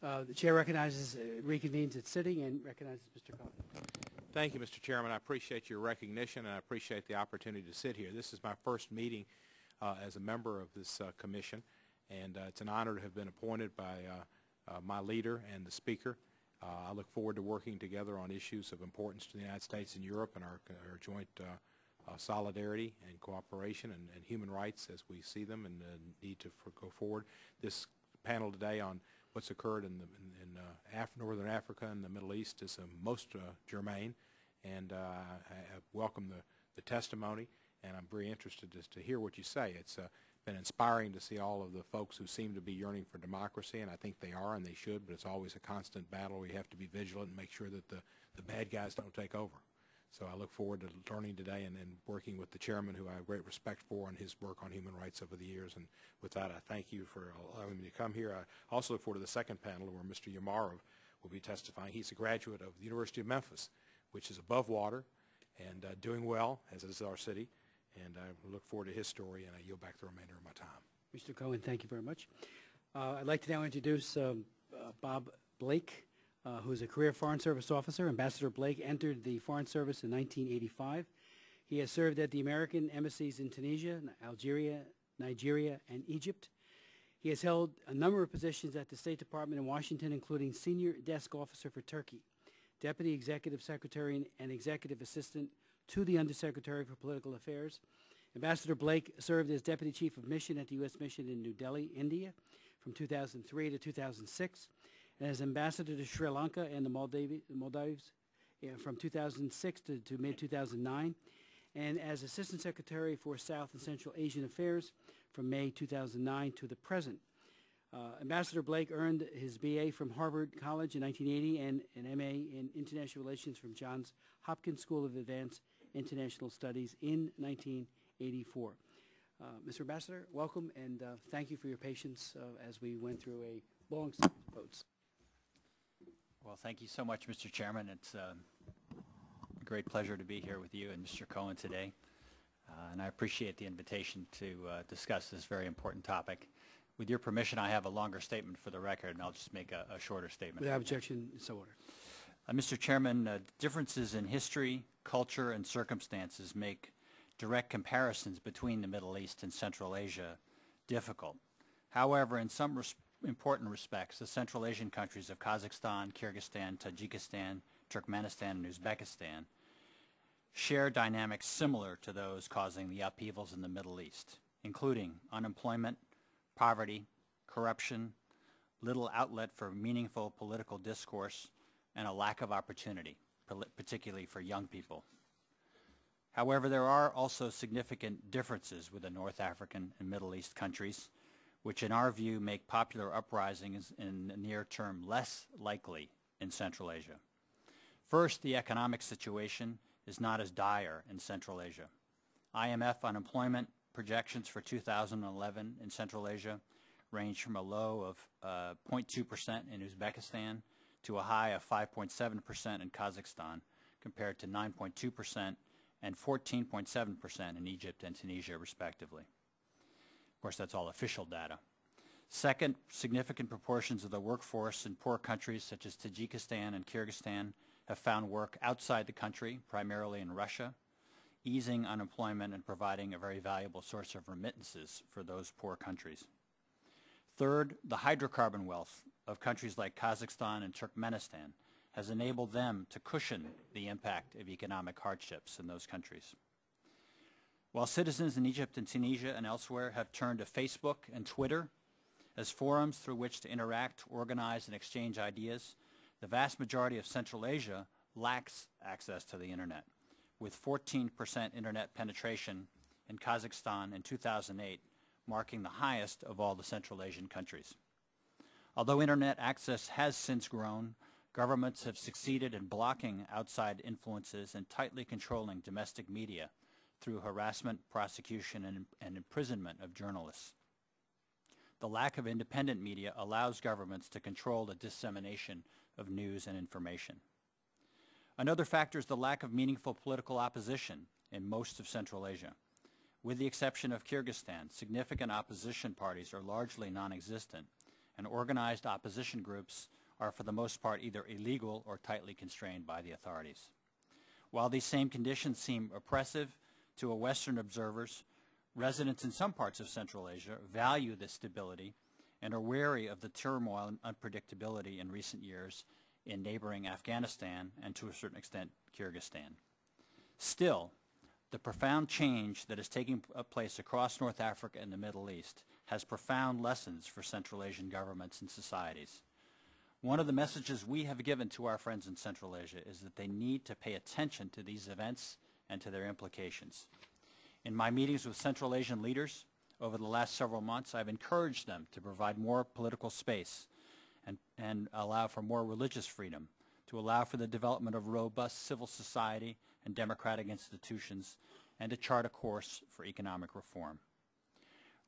The chair recognizes, reconvenes its sitting and recognizes Mr. Cohen. Thank you, Mr. Chairman. I appreciate your recognition, and I appreciate the opportunity to sit here. This is my first meeting as a member of this commission, and it's an honor to have been appointed by my leader and the Speaker. I look forward to working together on issues of importance to the United States and Europe and our joint solidarity and cooperation and human rights as we see them and need to go forward. This panel today on what's occurred in Northern Africa and the Middle East is most germane, and I welcome the testimony, and I'm very interested to hear what you say. It's been inspiring to see all of the folks who seem to be yearning for democracy, and I think they are and they should, but it's always a constant battle. We have to be vigilant and make sure that the bad guys don't take over. So I look forward to learning today and working with the chairman, who I have great respect for, and his work on human rights over the years. And with that, I thank you for allowing me to come here. I also look forward to the second panel where Mr. Yamarov will be testifying. He's a graduate of the University of Memphis, which is above water and doing well, as is our city. And I look forward to his story, and I yield back the remainder of my time. Mr. Cohen, thank you very much. I'd like to now introduce Bob Blake, who is a career Foreign Service officer. Ambassador Blake entered the Foreign Service in 1985. He has served at the American embassies in Tunisia, Algeria, Nigeria, and Egypt. He has held a number of positions at the State Department in Washington, including Senior Desk Officer for Turkey, Deputy Executive Secretary and Executive Assistant to the Undersecretary for Political Affairs. Ambassador Blake served as Deputy Chief of Mission at the U.S. Mission in New Delhi, India, from 2003 to 2006, and as Ambassador to Sri Lanka and the Maldives from 2006 to mid-2009, and as Assistant Secretary for South and Central Asian Affairs from May 2009 to the present. Ambassador Blake earned his BA from Harvard College in 1980 and an MA in International Relations from Johns Hopkins School of Advanced International Studies in 1984. Mr. Ambassador, welcome, and thank you for your patience as we went through a long series of votes. Well, thank you so much, Mr. Chairman. It's a great pleasure to be here with you and Mr. Cohen today, and I appreciate the invitation to discuss this very important topic. With your permission, I have a longer statement for the record, and I'll just make a shorter statement. Without objection, so ordered. Mr. Chairman, differences in history, culture, and circumstances make direct comparisons between the Middle East and Central Asia difficult. However, in some important respects, the Central Asian countries of Kazakhstan, Kyrgyzstan, Tajikistan, Turkmenistan, and Uzbekistan share dynamics similar to those causing the upheavals in the Middle East, including unemployment, poverty, corruption, little outlet for meaningful political discourse, and a lack of opportunity, particularly for young people. However, there are also significant differences with the North African and Middle East countries, which in our view make popular uprisings in the near term less likely in Central Asia. First, the economic situation is not as dire in Central Asia. IMF unemployment projections for 2011 in Central Asia range from a low of 0.2% in Uzbekistan to a high of 5.7% in Kazakhstan, compared to 9.2% and 14.7% in Egypt and Tunisia, respectively. Of course, that's all official data. Second, significant proportions of the workforce in poor countries such as Tajikistan and Kyrgyzstan have found work outside the country, primarily in Russia, easing unemployment and providing a very valuable source of remittances for those poor countries. Third, the hydrocarbon wealth of countries like Kazakhstan and Turkmenistan has enabled them to cushion the impact of economic hardships in those countries. While citizens in Egypt and Tunisia and elsewhere have turned to Facebook and Twitter as forums through which to interact, organize, and exchange ideas, the vast majority of Central Asia lacks access to the Internet, with 14% Internet penetration in Kazakhstan in 2008, marking the highest of all the Central Asian countries. Although Internet access has since grown, governments have succeeded in blocking outside influences and tightly controlling domestic media through harassment, prosecution, and imprisonment of journalists. The lack of independent media allows governments to control the dissemination of news and information. Another factor is the lack of meaningful political opposition in most of Central Asia. With the exception of Kyrgyzstan, significant opposition parties are largely non-existent, and organized opposition groups are for the most part either illegal or tightly constrained by the authorities. While these same conditions seem oppressive to Western observers, residents in some parts of Central Asia value this stability and are wary of the turmoil and unpredictability in recent years in neighboring Afghanistan and, to a certain extent, Kyrgyzstan. Still, the profound change that is taking place across North Africa and the Middle East has profound lessons for Central Asian governments and societies. One of the messages we have given to our friends in Central Asia is that they need to pay attention to these events and to their implications. In my meetings with Central Asian leaders over the last several months, I've encouraged them to provide more political space and allow for more religious freedom, to allow for the development of robust civil society and democratic institutions, and to chart a course for economic reform.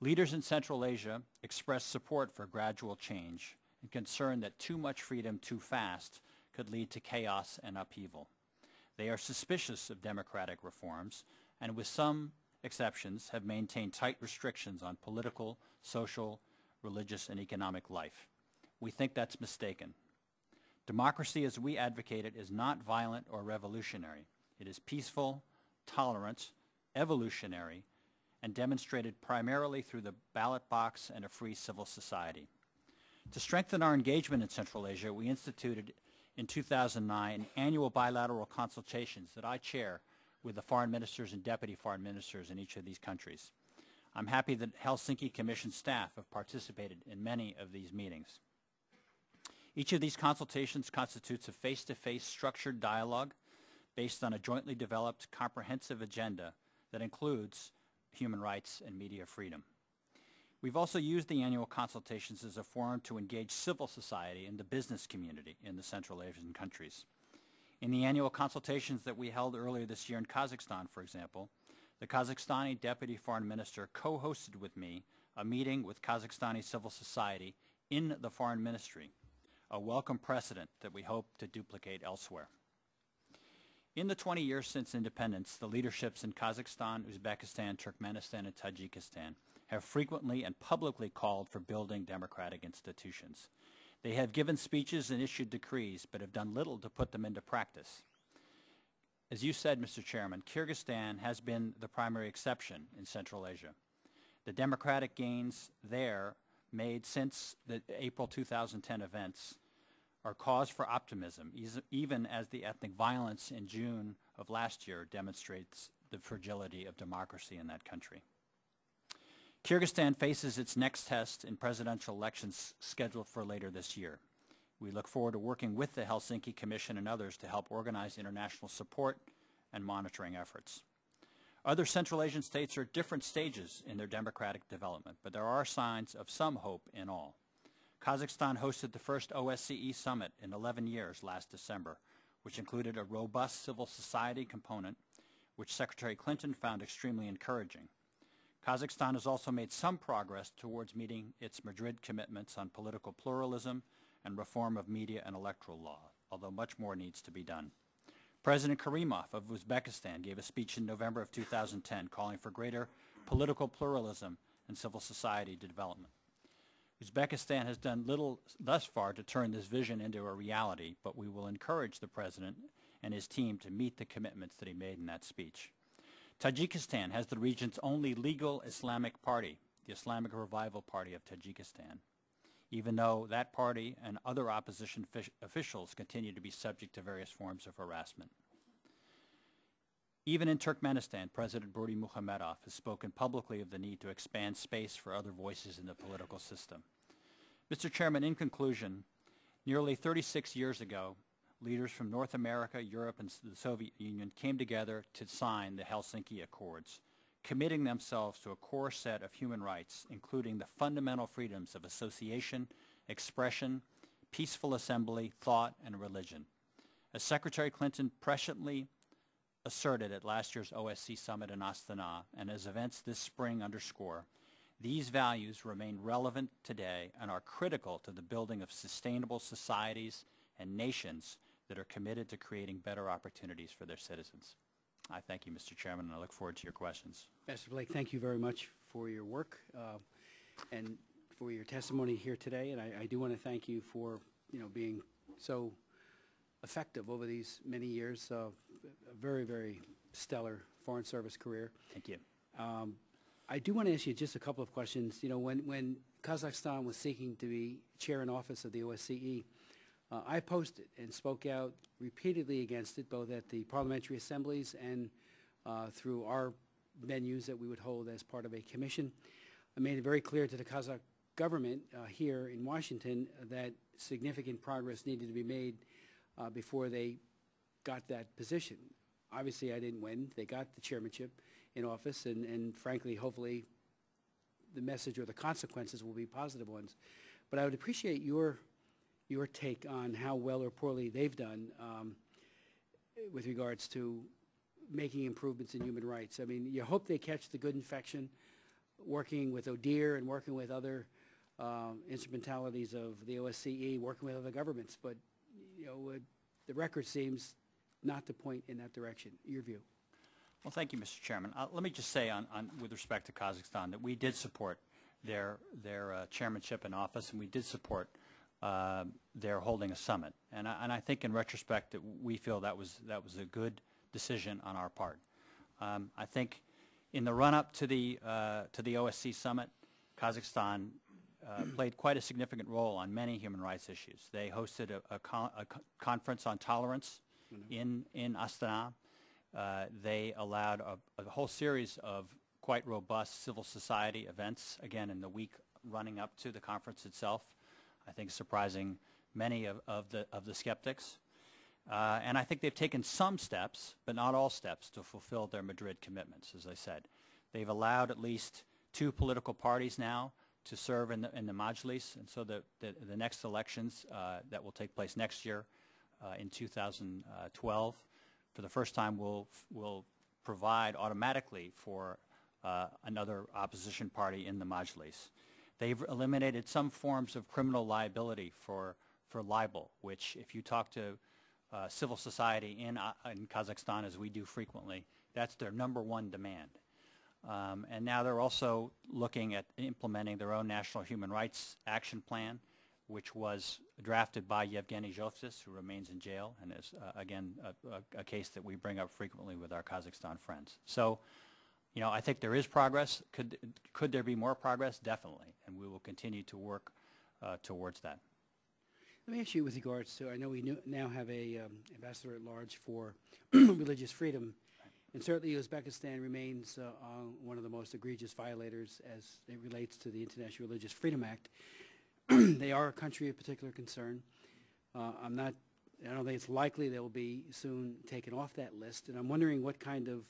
Leaders in Central Asia expressed support for gradual change and concern that too much freedom too fast could lead to chaos and upheaval. They are suspicious of democratic reforms and, with some exceptions, have maintained tight restrictions on political, social, religious, and economic life. We think that's mistaken. Democracy as we advocate it is not violent or revolutionary. It is peaceful, tolerant, evolutionary, and demonstrated primarily through the ballot box and a free civil society. To strengthen our engagement in Central Asia, we instituted in 2009 annual bilateral consultations that I chair with the foreign ministers and deputy foreign ministers in each of these countries. I'm happy that Helsinki Commission staff have participated in many of these meetings. Each of these consultations constitutes a face-to-face structured dialogue based on a jointly developed comprehensive agenda that includes human rights and media freedom. We've also used the annual consultations as a forum to engage civil society and the business community in the Central Asian countries. In the annual consultations that we held earlier this year in Kazakhstan, for example, the Kazakhstani Deputy Foreign Minister co-hosted with me a meeting with Kazakhstani civil society in the Foreign Ministry, a welcome precedent that we hope to duplicate elsewhere. In the 20 years since independence, the leaderships in Kazakhstan, Uzbekistan, Turkmenistan, and Tajikistan have frequently and publicly called for building democratic institutions. They have given speeches and issued decrees, but have done little to put them into practice. As you said, Mr. Chairman, Kyrgyzstan has been the primary exception in Central Asia. The democratic gains there made since the April 2010 events are cause for optimism, even as the ethnic violence in June of last year demonstrates the fragility of democracy in that country. Kyrgyzstan faces its next test in presidential elections scheduled for later this year. We look forward to working with the Helsinki Commission and others to help organize international support and monitoring efforts. Other Central Asian states are at different stages in their democratic development, but there are signs of some hope in all. Kazakhstan hosted the first OSCE summit in 11 years last December, which included a robust civil society component, which Secretary Clinton found extremely encouraging. Kazakhstan has also made some progress towards meeting its Madrid commitments on political pluralism and reform of media and electoral law, although much more needs to be done. President Karimov of Uzbekistan gave a speech in November of 2010 calling for greater political pluralism and civil society development. Uzbekistan has done little thus far to turn this vision into a reality, but we will encourage the President and his team to meet the commitments that he made in that speech. Tajikistan has the region's only legal Islamic party, the Islamic Revival Party of Tajikistan, even though that party and other opposition officials continue to be subject to various forms of harassment. Even in Turkmenistan, President Berdimuhamedov has spoken publicly of the need to expand space for other voices in the political system. Mr. Chairman, in conclusion, nearly 36 years ago, leaders from North America, Europe, and the Soviet Union came together to sign the Helsinki Accords, committing themselves to a core set of human rights, including the fundamental freedoms of association, expression, peaceful assembly, thought, and religion. As Secretary Clinton presciently asserted at last year's OSCE summit in Astana, and as events this spring underscore, these values remain relevant today and are critical to the building of sustainable societies and nations that are committed to creating better opportunities for their citizens. I thank you, Mr. Chairman, and I look forward to your questions. Ambassador Blake, thank you very much for your work. And for your testimony here today, and I do want to thank you for, being so effective over these many years. A very, very stellar Foreign Service career. Thank you. I do want to ask you just a couple of questions. When Kazakhstan was seeking to be chair in office of the OSCE, I opposed it and spoke out repeatedly against it, both at the parliamentary assemblies and through our venues that we would hold as part of a commission. I made it very clear to the Kazakh government here in Washington that significant progress needed to be made before they got that position. Obviously, I didn't win. They got the chairmanship in office, and frankly, hopefully, the message or the consequences will be positive ones. But I would appreciate your take on how well or poorly they've done with regards to making improvements in human rights. I mean, you hope they catch the good infection, working with ODIHR and working with other instrumentalities of the OSCE, working with other governments. But, the record seems not to point in that direction. Your view? Well, thank you, Mr. Chairman. Let me just say, with respect to Kazakhstan, that we did support their chairmanship in office, and we did support their holding a summit. And I think, in retrospect, that we feel that was a good decision on our part. I think, in the run-up to the OSCE summit, Kazakhstan played quite a significant role on many human rights issues. They hosted a conference on tolerance in Astana. They allowed a whole series of quite robust civil society events, again, in the week running up to the conference itself, I think surprising many of the skeptics. And I think they've taken some steps, but not all steps, to fulfill their Madrid commitments, as I said. They've allowed at least 2 political parties now to serve in the Majlis, and so the next elections that will take place next year in 2012, for the first time, will provide automatically for another opposition party in the Majlis. They've eliminated some forms of criminal liability for libel, which, if you talk to civil society in Kazakhstan, as we do frequently, that's their #1 demand. And now they're also looking at implementing their own National Human Rights Action Plan, which was drafted by Yevgeny Zhovtis, who remains in jail, and is, again, a case that we bring up frequently with our Kazakhstan friends. So, I think there is progress. Could there be more progress? Definitely, and we will continue to work towards that. Let me ask you with regards to, I know we now have a ambassador at large for religious freedom, and certainly Uzbekistan remains one of the most egregious violators as it relates to the International Religious Freedom Act. They are a country of particular concern. I don't think it's likely they will be soon taken off that list, and I'm wondering what kind of,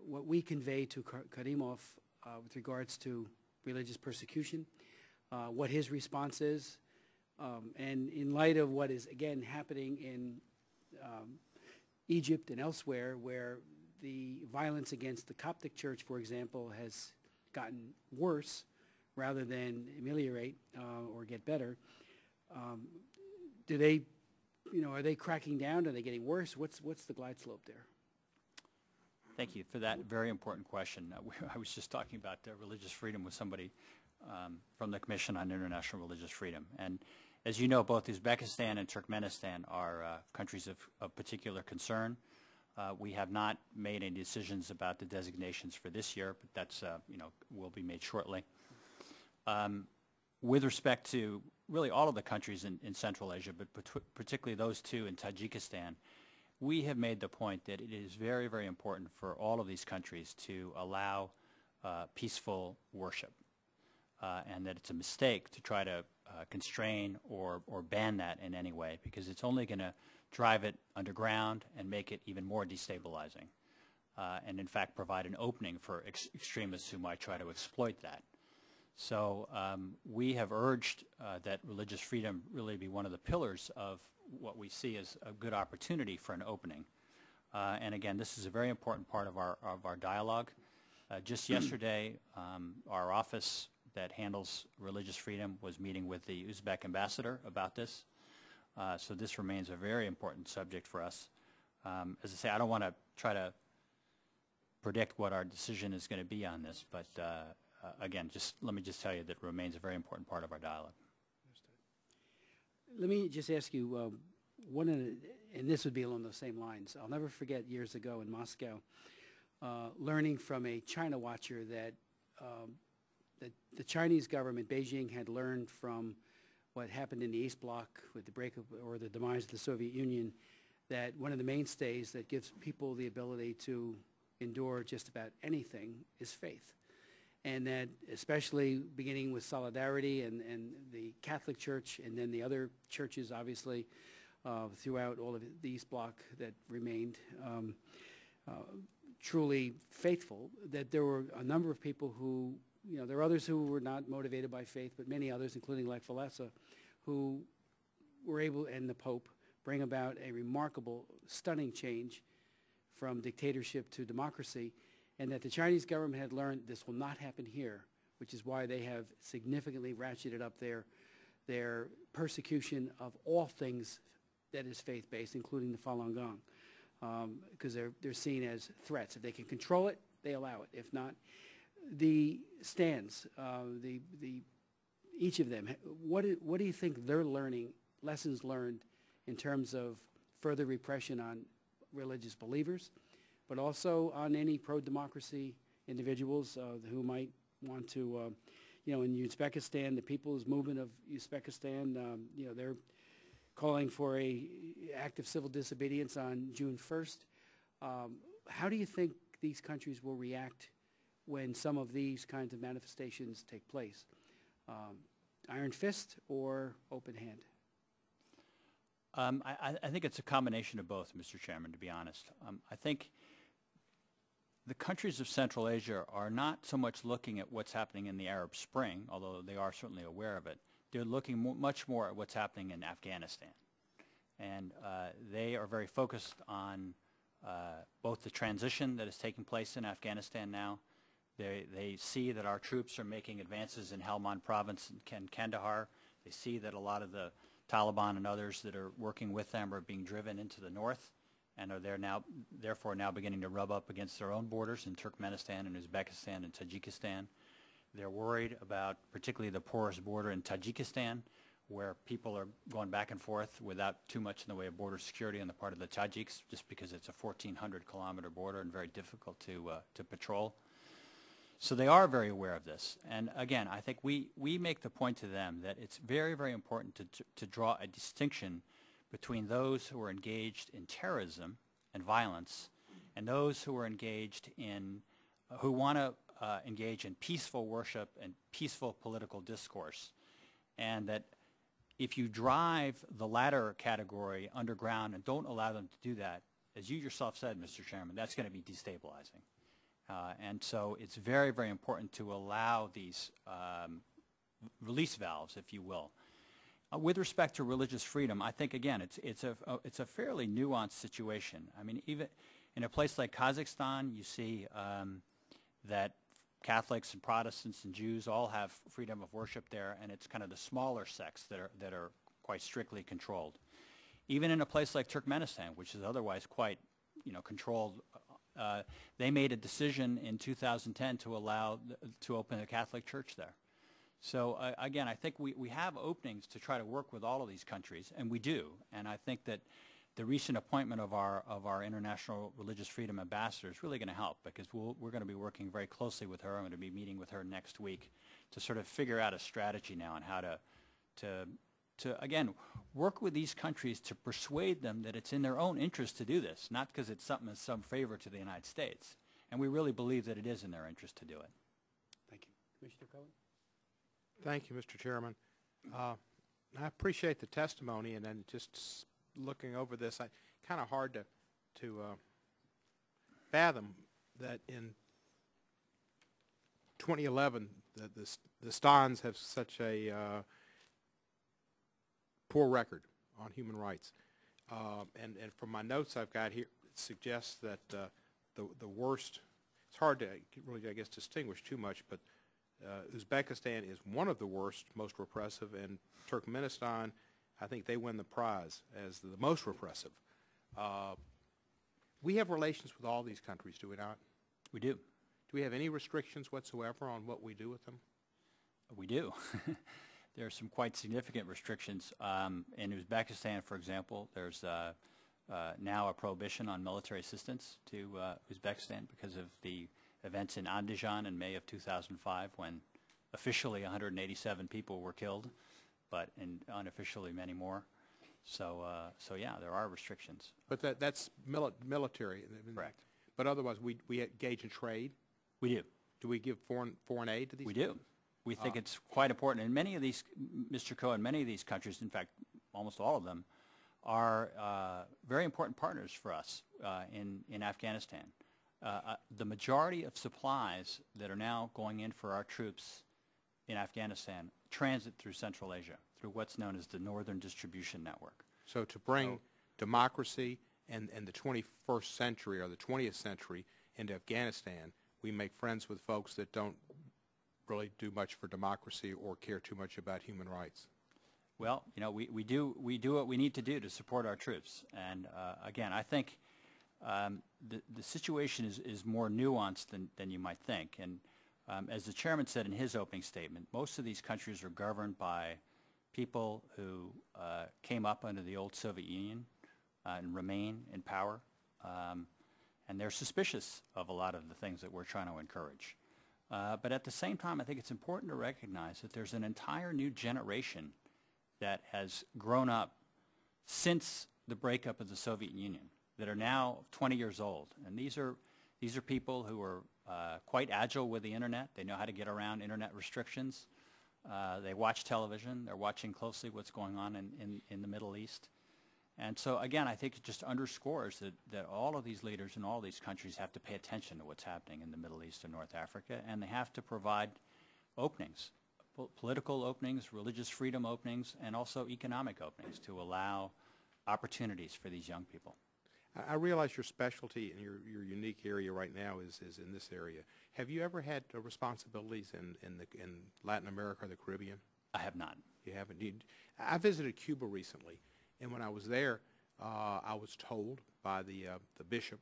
what we convey to Karimov with regards to religious persecution, what his response is, and in light of what is, again, happening in Egypt and elsewhere, where the violence against the Coptic Church, for example, has gotten worse rather than ameliorate or get better. Do they, are they cracking down? Are they getting worse? What's the glide slope there? Thank you for that very important question. I was just talking about religious freedom with somebody from the Commission on International Religious Freedom. And as you know, both Uzbekistan and Turkmenistan are countries of particular concern. We have not made any decisions about the designations for this year, but that's, will be made shortly. With respect to really all of the countries in Central Asia, but particularly those 2 in Tajikistan, we have made the point that it is very, very important for all of these countries to allow peaceful worship, and that it's a mistake to try to constrain or ban that in any way, because it's only going to drive it underground and make it even more destabilizing, and in fact provide an opening for extremists who might try to exploit that. So we have urged that religious freedom really be one of the pillars of what we see as a good opportunity for an opening. And again, this is a very important part of our dialogue. Just yesterday, our office that handles religious freedom was meeting with the Uzbek ambassador about this. So this remains a very important subject for us. As I say, I don't want to try to predict what our decision is going to be on this, but again, let me just tell you that it remains a very important part of our dialogue. Let me just ask you, and this would be along those same lines. I'll never forget years ago in Moscow, learning from a China watcher that the Chinese government, Beijing, had learned from what happened in the East Bloc with the breakup or the demise of the Soviet Union, that one of the mainstays that gives people the ability to endure just about anything is faith. And that especially beginning with Solidarity and the Catholic Church and then the other churches, obviously, throughout all of the East Bloc that remained truly faithful, that there were a number of people who, there are others who were not motivated by faith, but many others, including Lech Walesa, who were able, and the Pope, bring about a remarkable, stunning change from dictatorship to democracy, and that the Chinese government had learned this will not happen here, which is why they have significantly ratcheted up their persecution of all things that is faith-based, including the Falun Gong, because they're seen as threats. If they can control it, they allow it. If not, the stands, each of them, what do you think they're learning, lessons learned in terms of further repression on religious believers, but also on any pro-democracy individuals who might want to, in Uzbekistan, the People's Movement of Uzbekistan, they're calling for a act of civil disobedience on June 1st. How do you think these countries will react when some of these kinds of manifestations take place? Iron fist or open hand? I think it's a combination of both, Mr. Chairman, to be honest. I think the countries of Central Asia are not so much looking at what's happening in the Arab Spring, although they are certainly aware of it. They're looking much more at what's happening in Afghanistan. And they are very focused on both the transition that is taking place in Afghanistan now. They see that our troops are making advances in Helmand province and Kandahar. They see that a lot of the Taliban and others that are working with them are being driven into the north and are therefore now beginning to rub up against their own borders in Turkmenistan and Uzbekistan and Tajikistan. They're worried about particularly the porous border in Tajikistan, where people are going back and forth without too much in the way of border security on the part of the Tajiks, just because it's a 1,400-kilometer border and very difficult to patrol. So they are very aware of this. And again, I think we make the point to them that it's very, very important to draw a distinction between those who are engaged in terrorism and violence and those who are engaged in, who want to engage in peaceful worship and peaceful political discourse. And that if you drive the latter category underground and don't allow them to do that, as you yourself said, Mr. Chairman, that's going to be destabilizing. And so it's very, very important to allow these release valves, if you will. With respect to religious freedom, I think, again, it's a fairly nuanced situation. I mean, even in a place like Kazakhstan, you see that Catholics and Protestants and Jews all have freedom of worship there, and it's kind of the smaller sects that are quite strictly controlled. Even in a place like Turkmenistan, which is otherwise quite, controlled, they made a decision in 2010 to open a Catholic church there. So again, I think we have openings to try to work with all of these countries, and we do. And I think that the recent appointment of our International Religious Freedom Ambassador is really going to help, because we're going to be working very closely with her. I'm going to be meeting with her next week to sort of figure out a strategy now on how to again, work with these countries to persuade them that it's in their own interest to do this, not because it's something that's some favor to the United States. And we really believe that it is in their interest to do it. Thank you. Commissioner Cohen? Thank you, Mr. Chairman. I appreciate the testimony, and then just looking over this, kind of hard to fathom that in 2011 the Stans have such a poor record on human rights, and from my notes I've got here, it suggests that the worst. It's hard to really, I guess, distinguish too much, but Uzbekistan is one of the worst, most repressive, and Turkmenistan, I think they win the prize as the most repressive. We have relations with all these countries, do we not? We do. Do we have any restrictions whatsoever on what we do with them? We do. There are some quite significant restrictions. In Uzbekistan, for example, there's now a prohibition on military assistance to Uzbekistan because of the events in Andijan in May of 2005 when officially 187 people were killed, but unofficially many more. So yeah, there are restrictions. But that's military. Correct. But otherwise, we engage in trade? We do. Do we give foreign aid to these? We do. We think it's quite important. And many of these, Mr. Cohen, many of these countries, in fact, almost all of them, are very important partners for us in Afghanistan. The majority of supplies that are now going in for our troops in Afghanistan transit through Central Asia, through what's known as the Northern Distribution Network. So to bring democracy and the 21st century or the 20th century into Afghanistan, we make friends with folks that don't really do much for democracy or care too much about human rights. Well, you know, we do what we need to do to support our troops. And again, I think the situation is more nuanced than you might think. And as the chairman said in his opening statement, most of these countries are governed by people who came up under the old Soviet Union and remain in power. And they're suspicious of a lot of the things that we're trying to encourage. But at the same time, I think it's important to recognize that there's an entire new generation that has grown up since the breakup of the Soviet Union that are now 20 years old. And these are people who are quite agile with the internet. They know how to get around internet restrictions. They watch television. They're watching closely what's going on in the Middle East. And so, again, I think it just underscores that all of these leaders in all these countries have to pay attention to what's happening in the Middle East and North Africa, and they have to provide openings, political openings, religious freedom openings, and also economic openings to allow opportunities for these young people. I realize your specialty and your unique area right now is in this area. Have you ever had responsibilities in Latin America or the Caribbean? I have not. You haven't? I visited Cuba recently, and when I was there, I was told by the bishop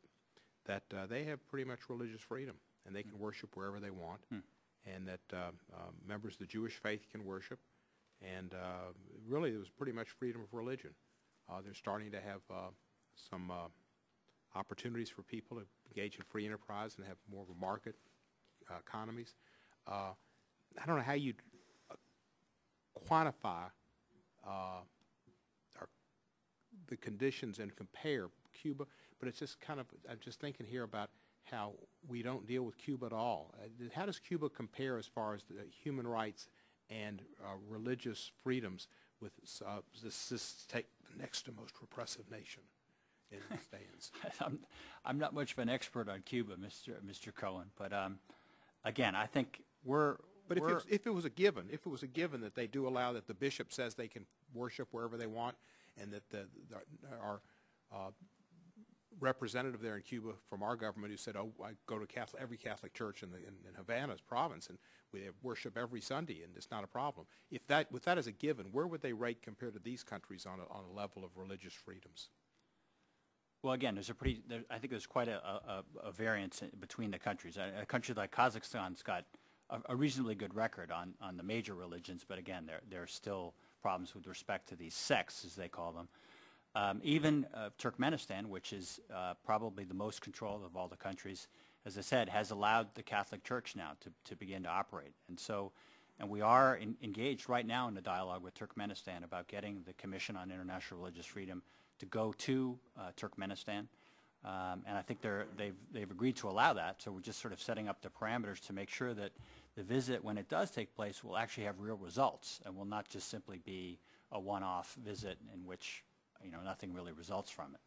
that they have pretty much religious freedom, and they can worship wherever they want, and that members of the Jewish faith can worship, and really there was pretty much freedom of religion. They're starting to have some opportunities for people to engage in free enterprise and have more of a market economies. I don't know how you'd quantify the conditions and compare Cuba, but it's just kind of, I'm just thinking here about how we don't deal with Cuba at all. How does Cuba compare as far as the human rights and religious freedoms with this take the next to most repressive nation in the stands? I'm not much of an expert on Cuba, Mr. Cohen, but again, I think we're. But if it was a given, that they do allow that the bishop says they can worship wherever they want, and that our representative there in Cuba from our government who said, "Oh, I go to every Catholic church in Havana's province, and we worship every Sunday, and it's not a problem." With that as a given, where would they rate compared to these countries on a level of religious freedoms? Well, again, I think there's quite a variance between the countries. A country like Kazakhstan's got a reasonably good record on the major religions, but again, there are still problems with respect to these sects, as they call them. Even Turkmenistan, which is probably the most controlled of all the countries, as I said, has allowed the Catholic Church now to begin to operate. And we are engaged right now in a dialogue with Turkmenistan about getting the Commission on International Religious Freedom to go to Turkmenistan. And I think they've agreed to allow that, so we're just sort of setting up the parameters to make sure that the visit, when it does take place, will actually have real results and will not just simply be a one-off visit in which nothing really results from it.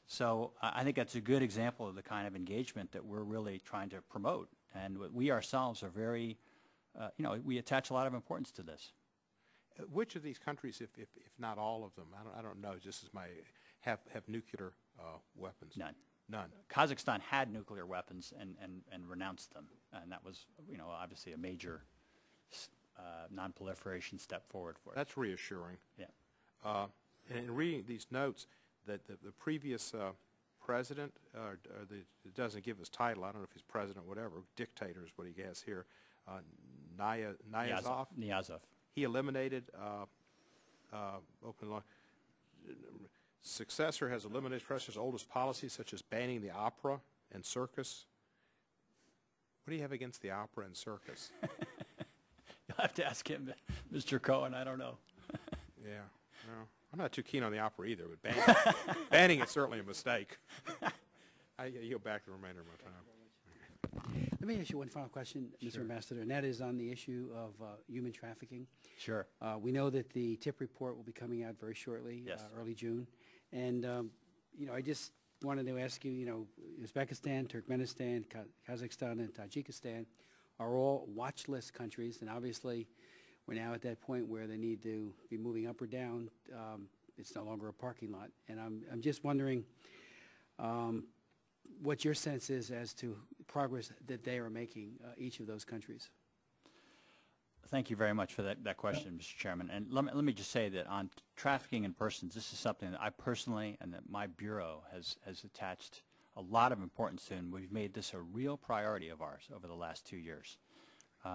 So I think that's a good example of the kind of engagement that we're really trying to promote, and we ourselves are very, we attach a lot of importance to this. Which of these countries, if not all of them, I don't know, just as have nuclear weapons? None. None. Kazakhstan had nuclear weapons and renounced them, and that was, obviously a major non-proliferation step forward for it. That's reassuring. Yeah. And in reading these notes, that the previous president, it doesn't give his title. I don't know if he's president or whatever. Dictator is what he has here. Niyazov. Niyazov. He eliminated open law. Successor has eliminated President's oldest policies, such as banning the opera and circus. What do you have against the opera and circus? You'll have to ask him, Mr. Cohen. I don't know. Yeah, no, I'm not too keen on the opera either, but banning is certainly a mistake. I yield back the remainder of my time. Let me ask you one final question, Mr. Ambassador, and that is on the issue of human trafficking. Sure. We know that the TIP report will be coming out very shortly, Yes. Early June. And, I just wanted to ask you, Uzbekistan, Turkmenistan, Kazakhstan, and Tajikistan are all watch list countries, and obviously we're now at that point where they need to be moving up or down. It's no longer a parking lot. And I'm just wondering what your sense is as to progress that they are making, each of those countries. Thank you very much for that question, Mr. Chairman. And let me just say that on trafficking in persons, this is something that I personally and that my Bureau has attached a lot of importance to, and we've made this a real priority of ours over the last 2 years,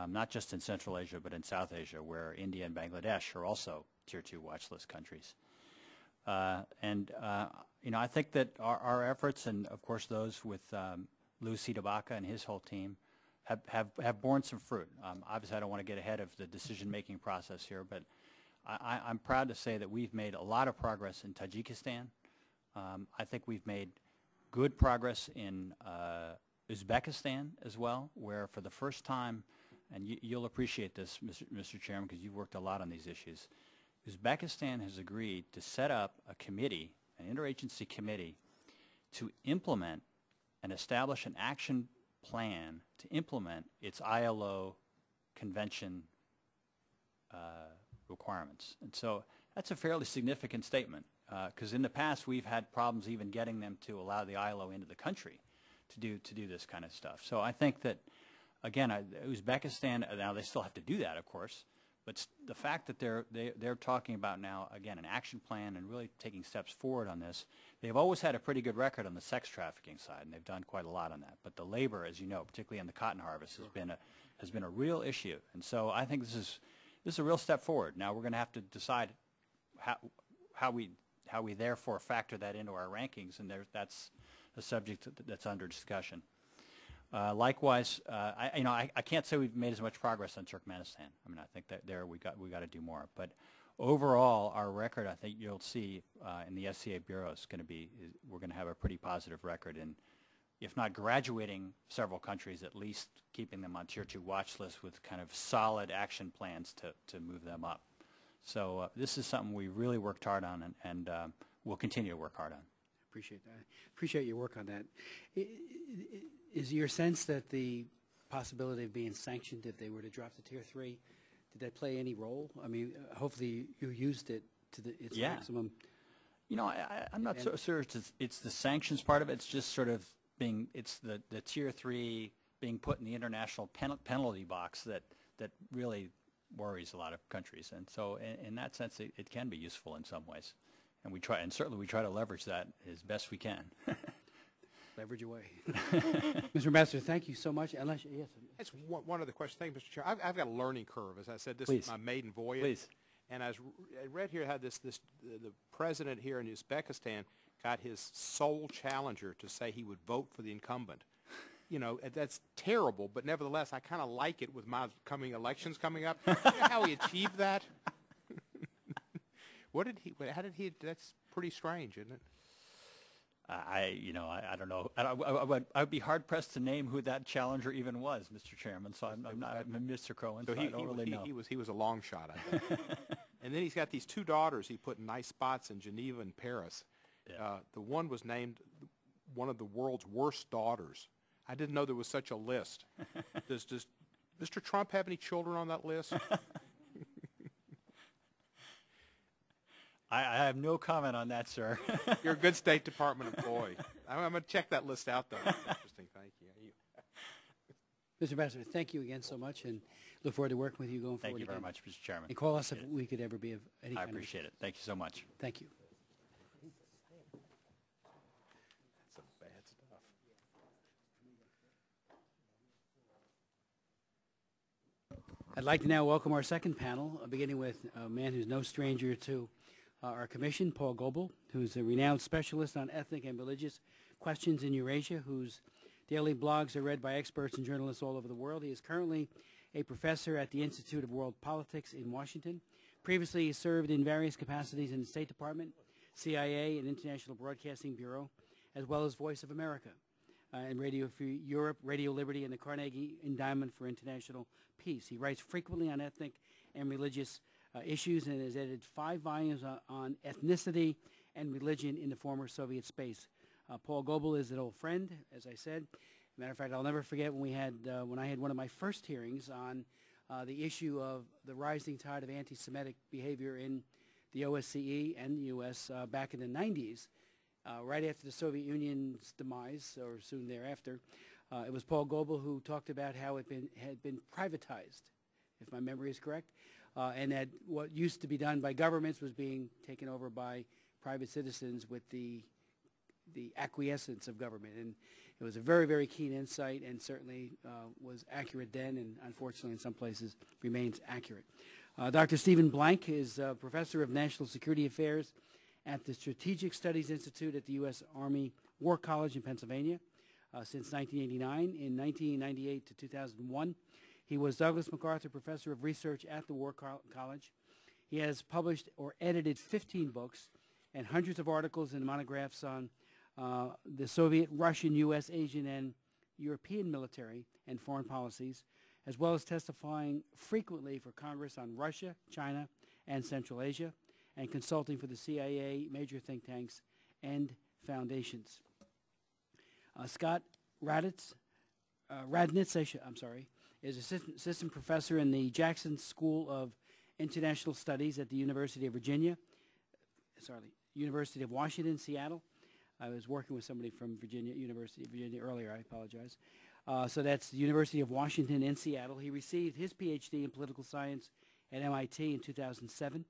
not just in Central Asia, but in South Asia, where India and Bangladesh are also Tier 2 watch list countries. I think that our efforts, and of course those with Lou Sidabaka and his whole team, have borne some fruit. Obviously, I don't want to get ahead of the decision-making process here, but I'm proud to say that we've made a lot of progress in Tajikistan. I think we've made good progress in Uzbekistan as well, where for the first time, and you'll appreciate this, Mr. Chairman, because you've worked a lot on these issues, Uzbekistan has agreed to set up a committee, an interagency committee, to implement and establish an action plan to implement its ILO convention requirements. And so that's a fairly significant statement, because in the past we've had problems even getting them to allow the ILO into the country to do this kind of stuff. So I think that, again, Uzbekistan, now they still have to do that, of course, but the fact that they're talking about now, again, an action plan and really taking steps forward on this. They've always had a pretty good record on the sex trafficking side, and they've done quite a lot on that. But the labor, as you know, particularly on the cotton harvest, has been a real issue. And so I think this is a real step forward. Now we're going to have to decide how we therefore factor that into our rankings, and that's a subject that's under discussion. Likewise, I can't say we've made as much progress on Turkmenistan. I mean, I think that there we got to do more. But overall, our record, I think you'll see in the SCA Bureau is going to be, we're going to have a pretty positive record in, if not graduating several countries, at least keeping them on Tier 2 watch lists with kind of solid action plans to move them up. So this is something we really worked hard on, and we'll continue to work hard on. Appreciate that. Appreciate your work on that. Is your sense that the possibility of being sanctioned if they were to drop to Tier 3, did that play any role? I mean, hopefully you used it to its maximum. I'm not so sure it's the sanctions part of it. It's just sort of it's the Tier 3 being put in the international penalty box that really worries a lot of countries. And so in that sense, it can be useful in some ways. And certainly we try to leverage that as best we can. Leverage away. Mr. Ambassador, thank you so much. Yes. That's one other question. Thank you, Mr. Chair. I've got a learning curve. As I said, this Please. is my maiden voyage. Please. And I read here how the president here in Uzbekistan got his sole challenger to say he would vote for the incumbent. That's terrible, but nevertheless, I kind of like it with my elections coming up. You know how he achieved that? How did he, that's pretty strange, isn't it? I don't know. I would be hard pressed to name who that challenger even was, Mr. Chairman. So I'm not Mr. Cohen. So I don't really know. He was a long shot, I think. And then he's got these two daughters he put in nice spots in Geneva and Paris. Yeah. The one was named one of the world's worst daughters. I didn't know there was such a list. Does Mr. Trump have any children on that list? I have no comment on that, sir. You're a good State Department employee. I'm going to check that list out, though. That's interesting. Thank you. Mr. Ambassador, thank you again so much, and look forward to working with you going forward. Thank you very again. much, Mr. Chairman. And call us if we could ever be of any kind of... I appreciate it. Thank you so much. Thank you. That's I'd like to now welcome our second panel, beginning with a man who's no stranger to our commission, Paul Goebel, who's a renowned specialist on ethnic and religious questions in Eurasia, whose daily blogs are read by experts and journalists all over the world. He is currently a professor at the Institute of World Politics in Washington. Previously, he served in various capacities in the State Department, CIA, and International Broadcasting Bureau, as well as Voice of America, and Radio Free Europe, Radio Liberty, and the Carnegie Endowment for International Peace. He writes frequently on ethnic and religious issues and has edited 5 volumes on ethnicity and religion in the former Soviet space. Paul Goebel is an old friend, as I said. Matter of fact, I'll never forget when I had one of my first hearings on the issue of the rising tide of anti-Semitic behavior in the OSCE and the U.S. Back in the 90s, right after the Soviet Union's demise, or soon thereafter. It was Paul Goebel who talked about how it had been privatized, if my memory is correct, and that what used to be done by governments was being taken over by private citizens with the acquiescence of government. And it was a very, very keen insight, and certainly was accurate then, and unfortunately in some places remains accurate. Dr. Stephen Blank is a professor of national security affairs at the Strategic Studies Institute at the U.S. Army War College in Pennsylvania since 1989. In 1998 to 2001, he was Douglas MacArthur Professor of Research at the War College. He has published or edited 15 books and hundreds of articles and monographs on the Soviet, Russian, U.S., Asian, and European military and foreign policies, as well as testifying frequently for Congress on Russia, China, and Central Asia, and consulting for the CIA, major think tanks, and foundations. Scott Radnitz, is assistant professor in the Jackson School of International Studies at the University of University of Washington, Seattle. I was working with somebody from University of Virginia earlier. I apologize. So that's the University of Washington in Seattle. He received his PhD in political science at MIT in 2007.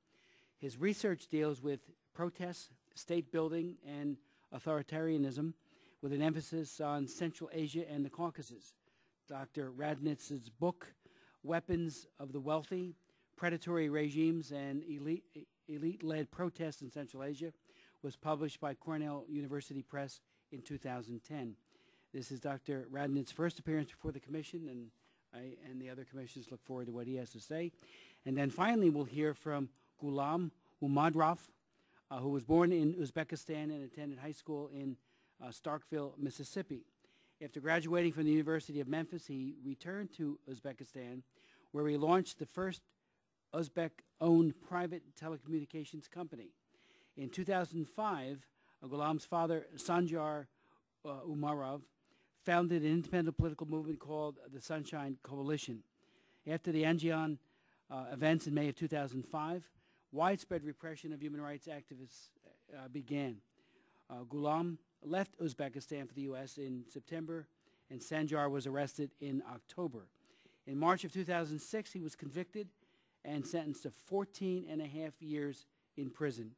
His research deals with protests, state building, and authoritarianism, with an emphasis on Central Asia and the Caucasus. Dr. Radnitz's book, Weapons of the Wealthy, Predatory Regimes and Elite-Led Protests in Central Asia, was published by Cornell University Press in 2010. This is Dr. Radnitz's first appearance before the Commission, and I and the other commissioners look forward to what he has to say. And then finally, we'll hear from Ghulam Umadrov, who was born in Uzbekistan and attended high school in Starkville, Mississippi. After graduating from the University of Memphis, he returned to Uzbekistan, where he launched the first Uzbek-owned private telecommunications company. In 2005, Ghulam's father, Sanjar Umarov, founded an independent political movement called the Sunshine Coalition. After the Anjan events in May of 2005, widespread repression of human rights activists began. Ghulam left Uzbekistan for the U.S. in September, and Sanjar was arrested in October. In March of 2006, he was convicted and sentenced to 14 and a half years in prison.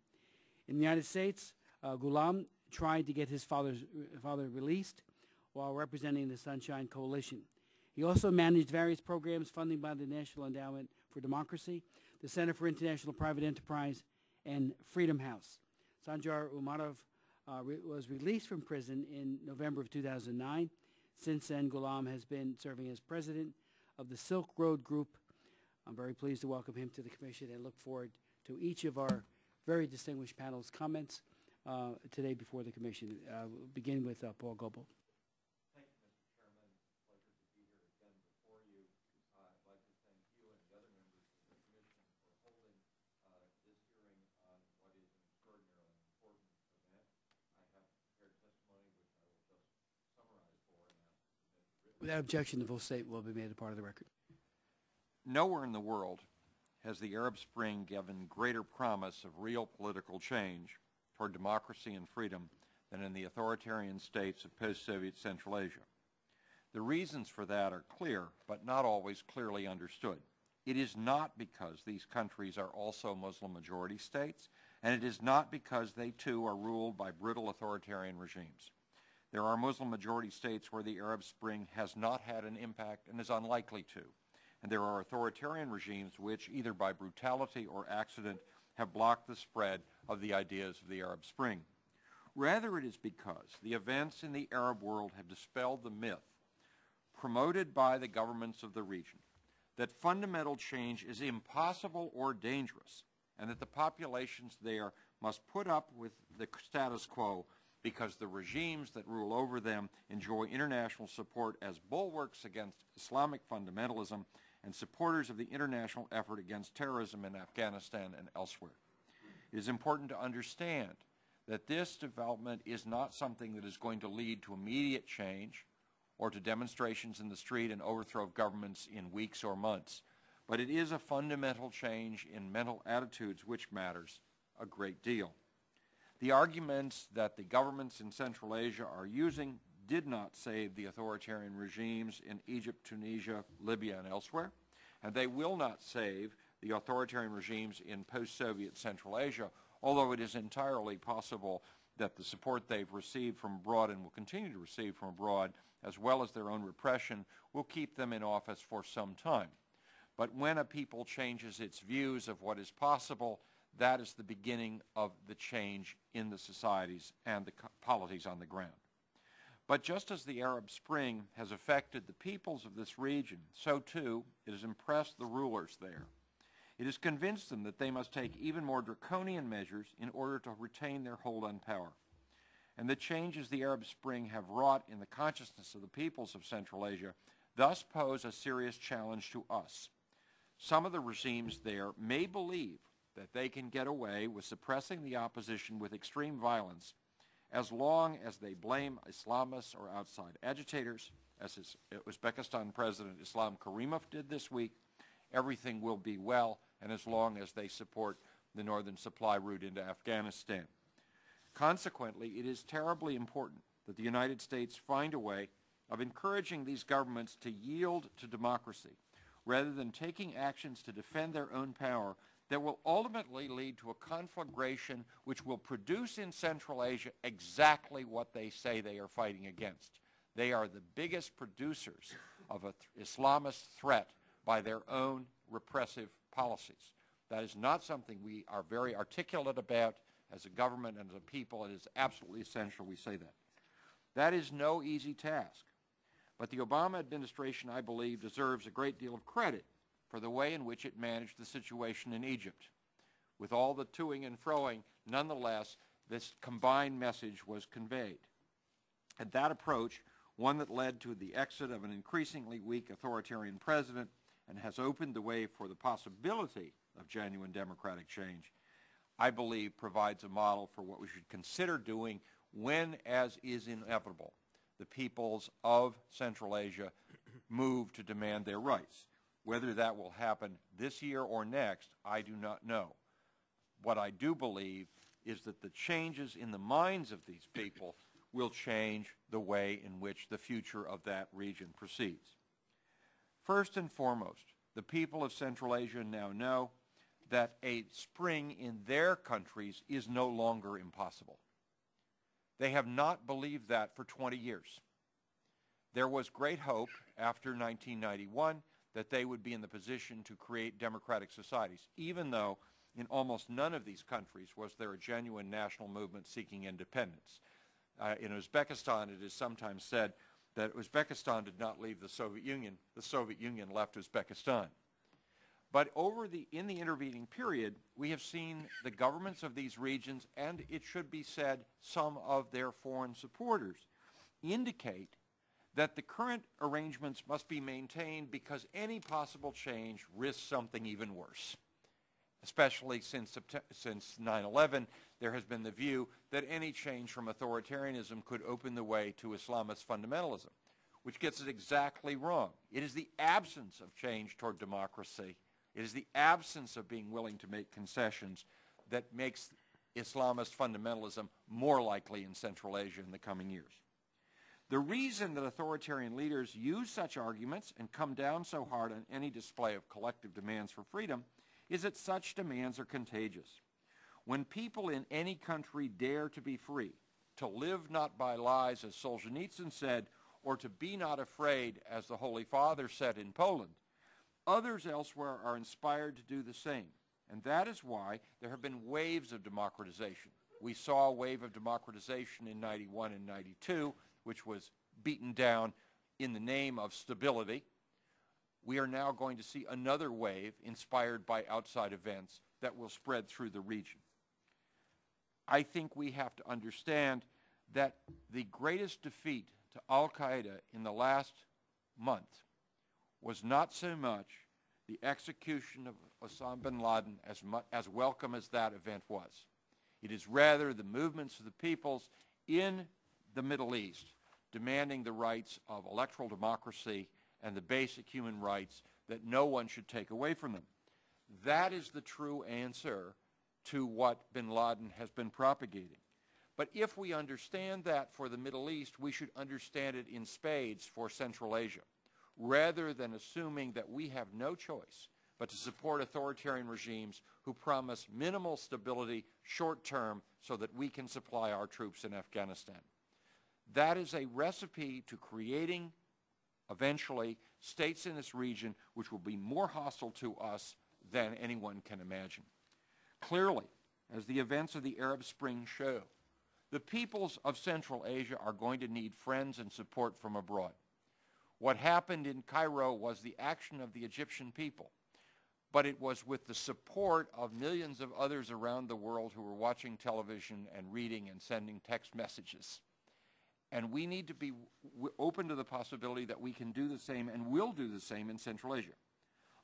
In the United States, Ghulam tried to get his father released while representing the Sunshine Coalition. He also managed various programs funded by the National Endowment for Democracy, the Center for International Private Enterprise, and Freedom House. Sanjar Umarov was released from prison in November of 2009. Since then, Ghulam has been serving as president of the Silk Road Group. I'm very pleased to welcome him to the Commission and look forward to each of our very distinguished panel's comments today before the Commission. We'll begin with Paul Goebel. Thank you, Mr. Chairman. Pleasure to be here again before you. I'd like to thank you and the other members of the Commission for holding this hearing on what is an extraordinarily important event. I have prepared testimony which I will just summarize for and ask to submit written. Without objection, the full statement will be made a part of the record. Nowhere in the world has the Arab Spring given greater promise of real political change toward democracy and freedom than in the authoritarian states of post-Soviet Central Asia. The reasons for that are clear, but not always clearly understood. It is not because these countries are also Muslim-majority states, and it is not because they too are ruled by brutal authoritarian regimes. There are Muslim-majority states where the Arab Spring has not had an impact and is unlikely to. and there are authoritarian regimes which, either by brutality or accident, have blocked the spread of the ideas of the Arab Spring. Rather, it is because the events in the Arab world have dispelled the myth promoted by the governments of the region that fundamental change is impossible or dangerous, and that the populations there must put up with the status quo because the regimes that rule over them enjoy international support as bulwarks against Islamic fundamentalism and supporters of the international effort against terrorism in Afghanistan and elsewhere. It is important to understand that this development is not something that is going to lead to immediate change or to demonstrations in the street and overthrow of governments in weeks or months, but it is a fundamental change in mental attitudes which matters a great deal. The arguments that the governments in Central Asia are using did not save the authoritarian regimes in Egypt, Tunisia, Libya, and elsewhere, and they will not save the authoritarian regimes in post-Soviet Central Asia, although it is entirely possible that the support they've received from abroad and will continue to receive from abroad, as well as their own repression, will keep them in office for some time. But when a people changes its views of what is possible, that is the beginning of the change in the societies and the polities on the ground. But just as the Arab Spring has affected the peoples of this region, so too it has impressed the rulers there. It has convinced them that they must take even more draconian measures in order to retain their hold on power. And the changes the Arab Spring have wrought in the consciousness of the peoples of Central Asia thus pose a serious challenge to us. Some of the regimes there may believe that they can get away with suppressing the opposition with extreme violence as long as they blame Islamists or outside agitators, as Uzbekistan President Islam Karimov did this week. Everything will be well, and as long as they support the northern supply route into Afghanistan. Consequently, it is terribly important that the United States find a way of encouraging these governments to yield to democracy rather than taking actions to defend their own power that will ultimately lead to a conflagration which will produce in Central Asia exactly what they say they are fighting against. They are the biggest producers of an Islamist threat by their own repressive policies. That is not something we are very articulate about as a government and as a people. It is absolutely essential we say that. That is no easy task. But the Obama administration, I believe, deserves a great deal of credit for the way in which it managed the situation in Egypt. With all the toing and froing, nonetheless, this combined message was conveyed. And that approach, one that led to the exit of an increasingly weak authoritarian president and has opened the way for the possibility of genuine democratic change, I believe provides a model for what we should consider doing when, as is inevitable, the peoples of Central Asia move to demand their rights. Whether that will happen this year or next, I do not know. What I do believe is that the changes in the minds of these people will change the way in which the future of that region proceeds. First and foremost, the people of Central Asia now know that a spring in their countries is no longer impossible. They have not believed that for 20 years. There was great hope after 1991 that they would be in the position to create democratic societies, even though in almost none of these countries was there a genuine national movement seeking independence. In Uzbekistan, it is sometimes said that Uzbekistan did not leave the Soviet Union left Uzbekistan. But in the intervening period, we have seen the governments of these regions, and it should be said, some of their foreign supporters, indicate that the current arrangements must be maintained because any possible change risks something even worse. Especially since 9/11, there has been the view that any change from authoritarianism could open the way to Islamist fundamentalism, which gets it exactly wrong. It is the absence of change toward democracy, it is the absence of being willing to make concessions that makes Islamist fundamentalism more likely in Central Asia in the coming years. The reason that authoritarian leaders use such arguments and come down so hard on any display of collective demands for freedom is that such demands are contagious. When people in any country dare to be free, to live not by lies, as Solzhenitsyn said, or to be not afraid, as the Holy Father said in Poland, others elsewhere are inspired to do the same. And that is why there have been waves of democratization. We saw a wave of democratization in 91 and 92, which was beaten down in the name of stability. We are now going to see another wave inspired by outside events that will spread through the region. I think we have to understand that the greatest defeat to al-Qaeda in the last month was not so much the execution of Osama bin Laden, as welcome as that event was. It is rather the movements of the peoples in the Middle East demanding the rights of electoral democracy and the basic human rights that no one should take away from them. That is the true answer to what bin Laden has been propagating. But if we understand that for the Middle East, we should understand it in spades for Central Asia, rather than assuming that we have no choice but to support authoritarian regimes who promise minimal stability short-term so that we can supply our troops in Afghanistan. That is a recipe to creating, eventually, states in this region which will be more hostile to us than anyone can imagine. Clearly, as the events of the Arab Spring show, the peoples of Central Asia are going to need friends and support from abroad. What happened in Cairo was the action of the Egyptian people, but it was with the support of millions of others around the world who were watching television and reading and sending text messages. And we need to be open to the possibility that we can do the same and will do the same in Central Asia.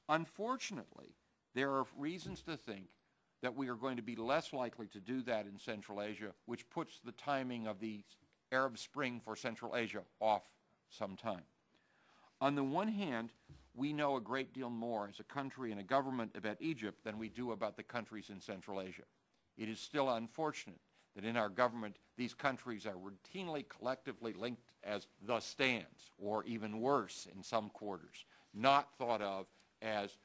Unfortunately, there are reasons to think that we are going to be less likely to do that in Central Asia, which puts the timing of the Arab Spring for Central Asia off some time. On the one hand, we know a great deal more as a country and a government about Egypt than we do about the countries in Central Asia. It is still unfortunate that in our government, these countries are routinely collectively linked as the stands, or even worse in some quarters, not thought of as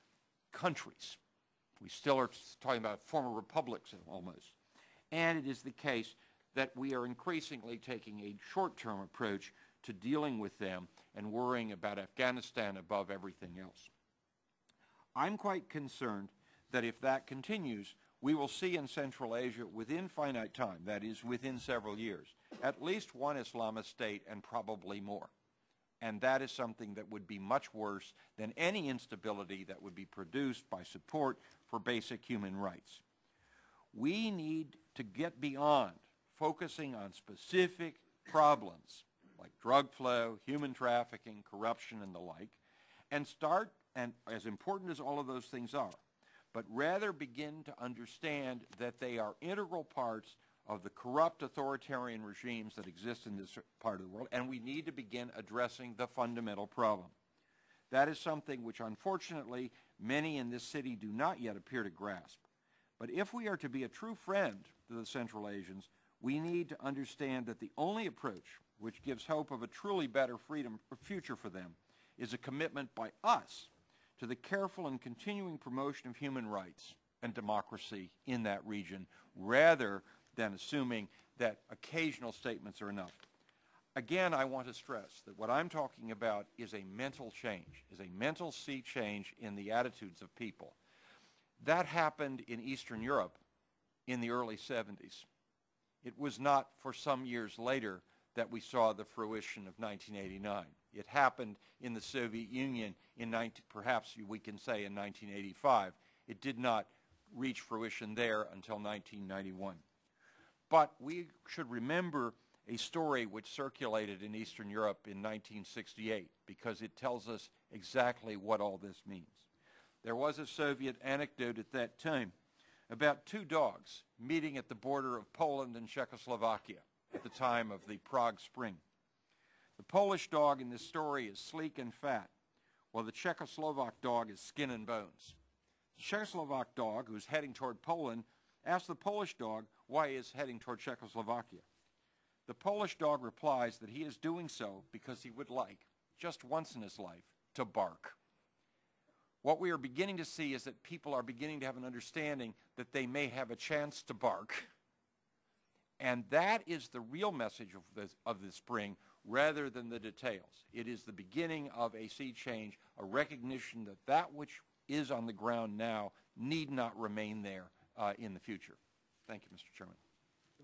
countries. We still are talking about former republics almost. And it is the case that we are increasingly taking a short-term approach to dealing with them and worrying about Afghanistan above everything else. I'm quite concerned that if that continues, we will see in Central Asia within finite time, that is within several years, at least one Islamist state and probably more. And that is something that would be much worse than any instability that would be produced by support for basic human rights. We need to get beyond focusing on specific problems like drug flow, human trafficking, corruption, and the like, and start, and as important as all of those things are, but rather begin to understand that they are integral parts of the corrupt authoritarian regimes that exist in this part of the world, and we need to begin addressing the fundamental problem. That is something which, unfortunately, many in this city do not yet appear to grasp. But if we are to be a true friend to the Central Asians, we need to understand that the only approach which gives hope of a truly better future for them is a commitment by us to the careful and continuing promotion of human rights and democracy in that region, rather than assuming that occasional statements are enough. Again, I want to stress that what I'm talking about is a mental change, is a mental sea change in the attitudes of people. That happened in Eastern Europe in the early 70s. It was not for some years later that we saw the fruition of 1989. It happened in the Soviet Union in perhaps we can say in 1985. It did not reach fruition there until 1991. But we should remember a story which circulated in Eastern Europe in 1968 because it tells us exactly what all this means. There was a Soviet anecdote at that time about two dogs meeting at the border of Poland and Czechoslovakia at the time of the Prague Spring. The Polish dog in this story is sleek and fat, while the Czechoslovak dog is skin and bones. The Czechoslovak dog, who is heading toward Poland, asks the Polish dog why he is heading toward Czechoslovakia. The Polish dog replies that he is doing so because he would like, just once in his life, to bark. What we are beginning to see is that people are beginning to have an understanding that they may have a chance to bark. And that is the real message of the spring, rather than the details. It is the beginning of a sea change, a recognition that that which is on the ground now need not remain there in the future. Thank you, Mr. Chairman.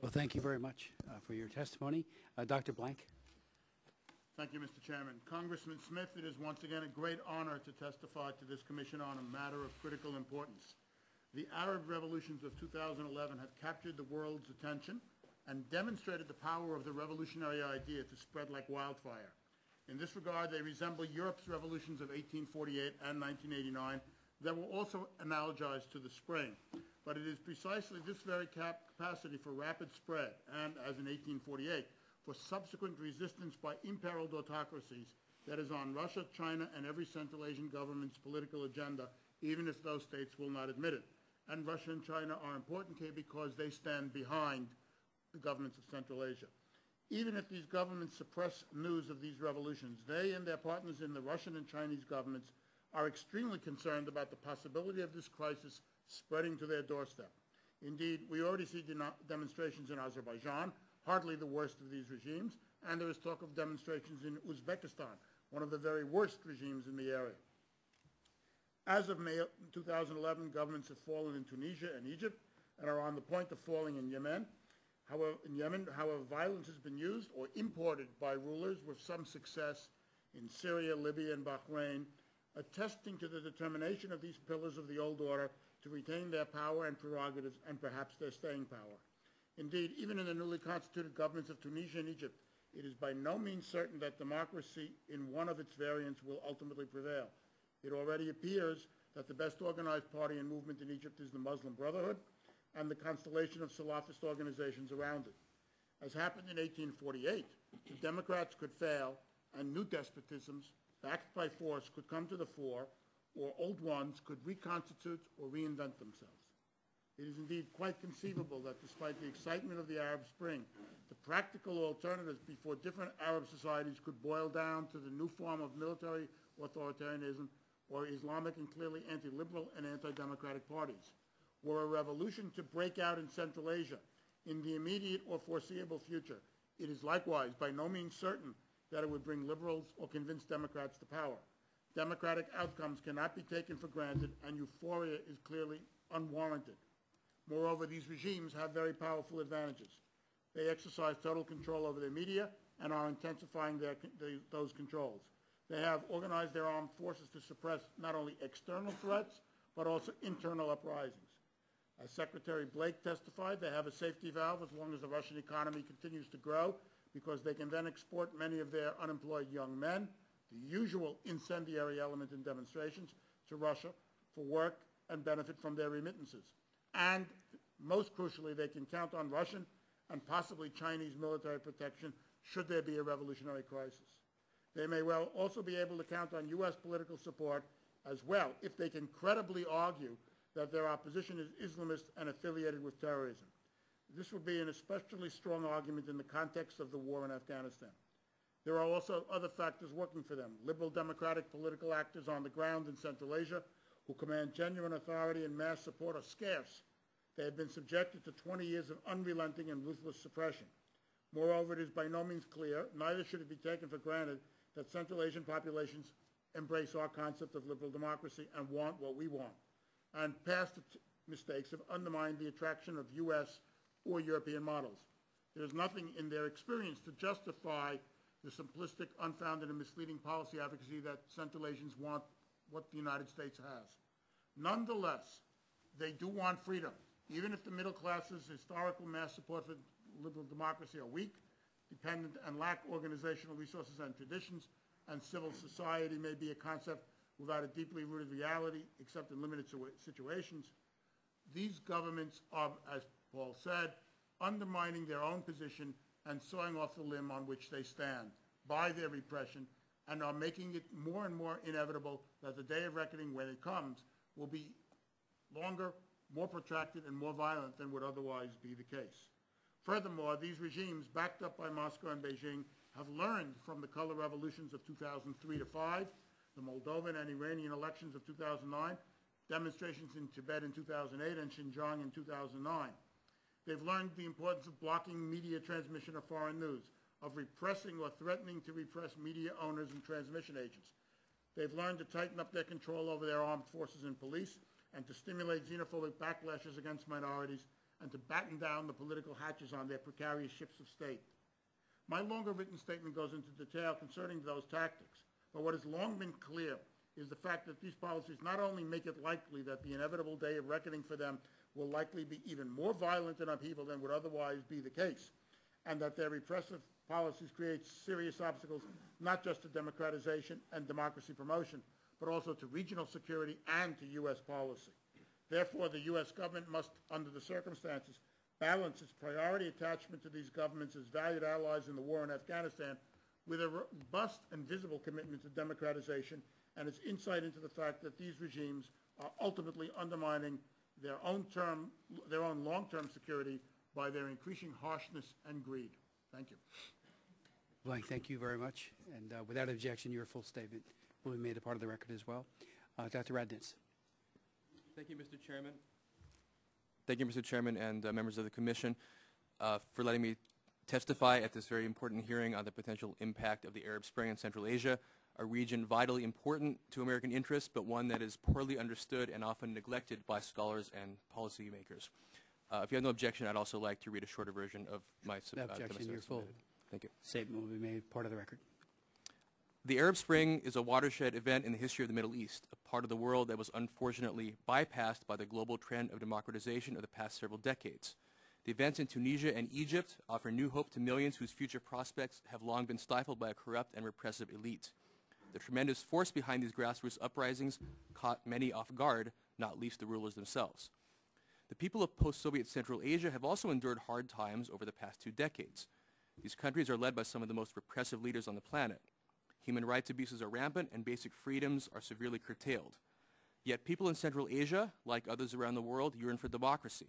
Well, thank you very much for your testimony. Dr. Blank. Thank you, Mr. Chairman. Congressman Smith, it is once again a great honor to testify to this commission on a matter of critical importance. The Arab revolutions of 2011 have captured the world's attention and demonstrated the power of the revolutionary idea to spread like wildfire. In this regard, they resemble Europe's revolutions of 1848 and 1989 that were also analogized to the Spring. But it is precisely this very capacity for rapid spread and, as in 1848, for subsequent resistance by imperiled autocracies that is on Russia, China, and every Central Asian government's political agenda, even if those states will not admit it. And Russia and China are important here because they stand behind the governments of Central Asia. Even if these governments suppress news of these revolutions, they and their partners in the Russian and Chinese governments are extremely concerned about the possibility of this crisis spreading to their doorstep. Indeed, we already see demonstrations in Azerbaijan, hardly the worst of these regimes, and there is talk of demonstrations in Uzbekistan, one of the very worst regimes in the area. As of May 2011, governments have fallen in Tunisia and Egypt and are on the point of falling in Yemen. However, violence has been used or imported by rulers with some success in Syria, Libya, and Bahrain, attesting to the determination of these pillars of the old order to retain their power and prerogatives and perhaps their staying power. Indeed, even in the newly constituted governments of Tunisia and Egypt, it is by no means certain that democracy in one of its variants will ultimately prevail. It already appears that the best organized party and movement in Egypt is the Muslim Brotherhood and the constellation of Salafist organizations around it. As happened in 1848, the Democrats could fail and new despotisms, backed by force, could come to the fore, or old ones could reconstitute or reinvent themselves. It is indeed quite conceivable that despite the excitement of the Arab Spring, the practical alternatives before different Arab societies could boil down to the new form of military authoritarianism or Islamic and clearly anti-liberal and anti-democratic parties. Were a revolution to break out in Central Asia in the immediate or foreseeable future, it is likewise by no means certain that it would bring liberals or convince Democrats to power. Democratic outcomes cannot be taken for granted, and euphoria is clearly unwarranted. Moreover, these regimes have very powerful advantages. They exercise total control over their media and are intensifying those controls. They have organized their armed forces to suppress not only external threats, but also internal uprisings. As Secretary Blake testified, they have a safety valve as long as the Russian economy continues to grow, because they can then export many of their unemployed young men, the usual incendiary element in demonstrations, to Russia for work and benefit from their remittances. And most crucially, they can count on Russian and possibly Chinese military protection should there be a revolutionary crisis. They may well also be able to count on U.S. political support as well if they can credibly argue that their opposition is Islamist and affiliated with terrorism. This would be an especially strong argument in the context of the war in Afghanistan. There are also other factors working for them. Liberal democratic political actors on the ground in Central Asia who command genuine authority and mass support are scarce. They have been subjected to 20 years of unrelenting and ruthless suppression. Moreover, it is by no means clear, neither should it be taken for granted, that Central Asian populations embrace our concept of liberal democracy and want what we want. And past mistakes have undermined the attraction of U.S. or European models. There is nothing in their experience to justify the simplistic, unfounded, and misleading policy advocacy that Central Asians want what the United States has. Nonetheless, they do want freedom. Even if the middle class's historical mass support for liberal democracy are weak, dependent, and lack organizational resources and traditions, and civil society may be a concept without a deeply rooted reality, except in limited situations, these governments are, as Paul said, undermining their own position and sawing off the limb on which they stand by their repression, and are making it more and more inevitable that the day of reckoning, when it comes, will be longer, more protracted, and more violent than would otherwise be the case. Furthermore, these regimes, backed up by Moscow and Beijing, have learned from the color revolutions of 2003 to 5, the Moldovan and Iranian elections of 2009, demonstrations in Tibet in 2008, and Xinjiang in 2009. They've learned the importance of blocking media transmission of foreign news, of repressing or threatening to repress media owners and transmission agents. They've learned to tighten up their control over their armed forces and police, and to stimulate xenophobic backlashes against minorities, and to batten down the political hatches on their precarious ships of state. My longer written statement goes into detail concerning those tactics, but what has long been clear is the fact that these policies not only make it likely that the inevitable day of reckoning for them will likely be even more violent and upheaval than would otherwise be the case, and that their repressive policies create serious obstacles not just to democratization and democracy promotion, but also to regional security and to U.S. policy. Therefore, the U.S. government must, under the circumstances, balance its priority attachment to these governments as valued allies in the war in Afghanistan with a robust and visible commitment to democratization and its insight into the fact that these regimes are ultimately undermining their own long-term security by their increasing harshness and greed. Thank you. Blank, thank you very much. And without objection, your full statement will be made a part of the record as well. Dr. Radnitz. Thank you, Mr. Chairman. Thank you, Mr. Chairman, and members of the Commission for letting me testify at this very important hearing on the potential impact of the Arab Spring in Central Asia, a region vitally important to American interests, but one that is poorly understood and often neglected by scholars and policymakers. If you have no objection, I'd also like to read a shorter version of my objection. Your full Thank you. Statement will be made part of the record. The Arab Spring is a watershed event in the history of the Middle East, a part of the world that was unfortunately bypassed by the global trend of democratization of the past several decades. The events in Tunisia and Egypt offer new hope to millions whose future prospects have long been stifled by a corrupt and repressive elite. The tremendous force behind these grassroots uprisings caught many off guard, not least the rulers themselves. The people of post-Soviet Central Asia have also endured hard times over the past 2 decades. These countries are led by some of the most repressive leaders on the planet. Human rights abuses are rampant and basic freedoms are severely curtailed. Yet people in Central Asia, like others around the world, yearn for democracy.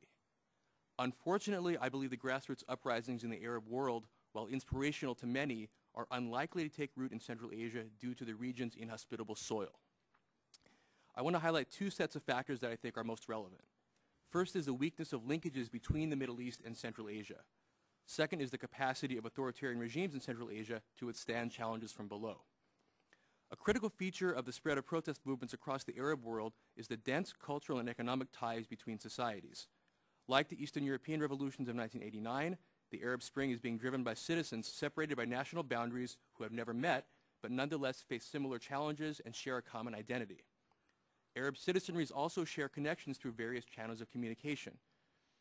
Unfortunately, I believe the grassroots uprisings in the Arab world, while inspirational to many, are unlikely to take root in Central Asia due to the region's inhospitable soil. I want to highlight 2 sets of factors that I think are most relevant. First is the weakness of linkages between the Middle East and Central Asia. Second is the capacity of authoritarian regimes in Central Asia to withstand challenges from below. A critical feature of the spread of protest movements across the Arab world is the dense cultural and economic ties between societies. Like the Eastern European revolutions of 1989, the Arab Spring is being driven by citizens separated by national boundaries who have never met, but nonetheless face similar challenges and share a common identity. Arab citizenries also share connections through various channels of communication.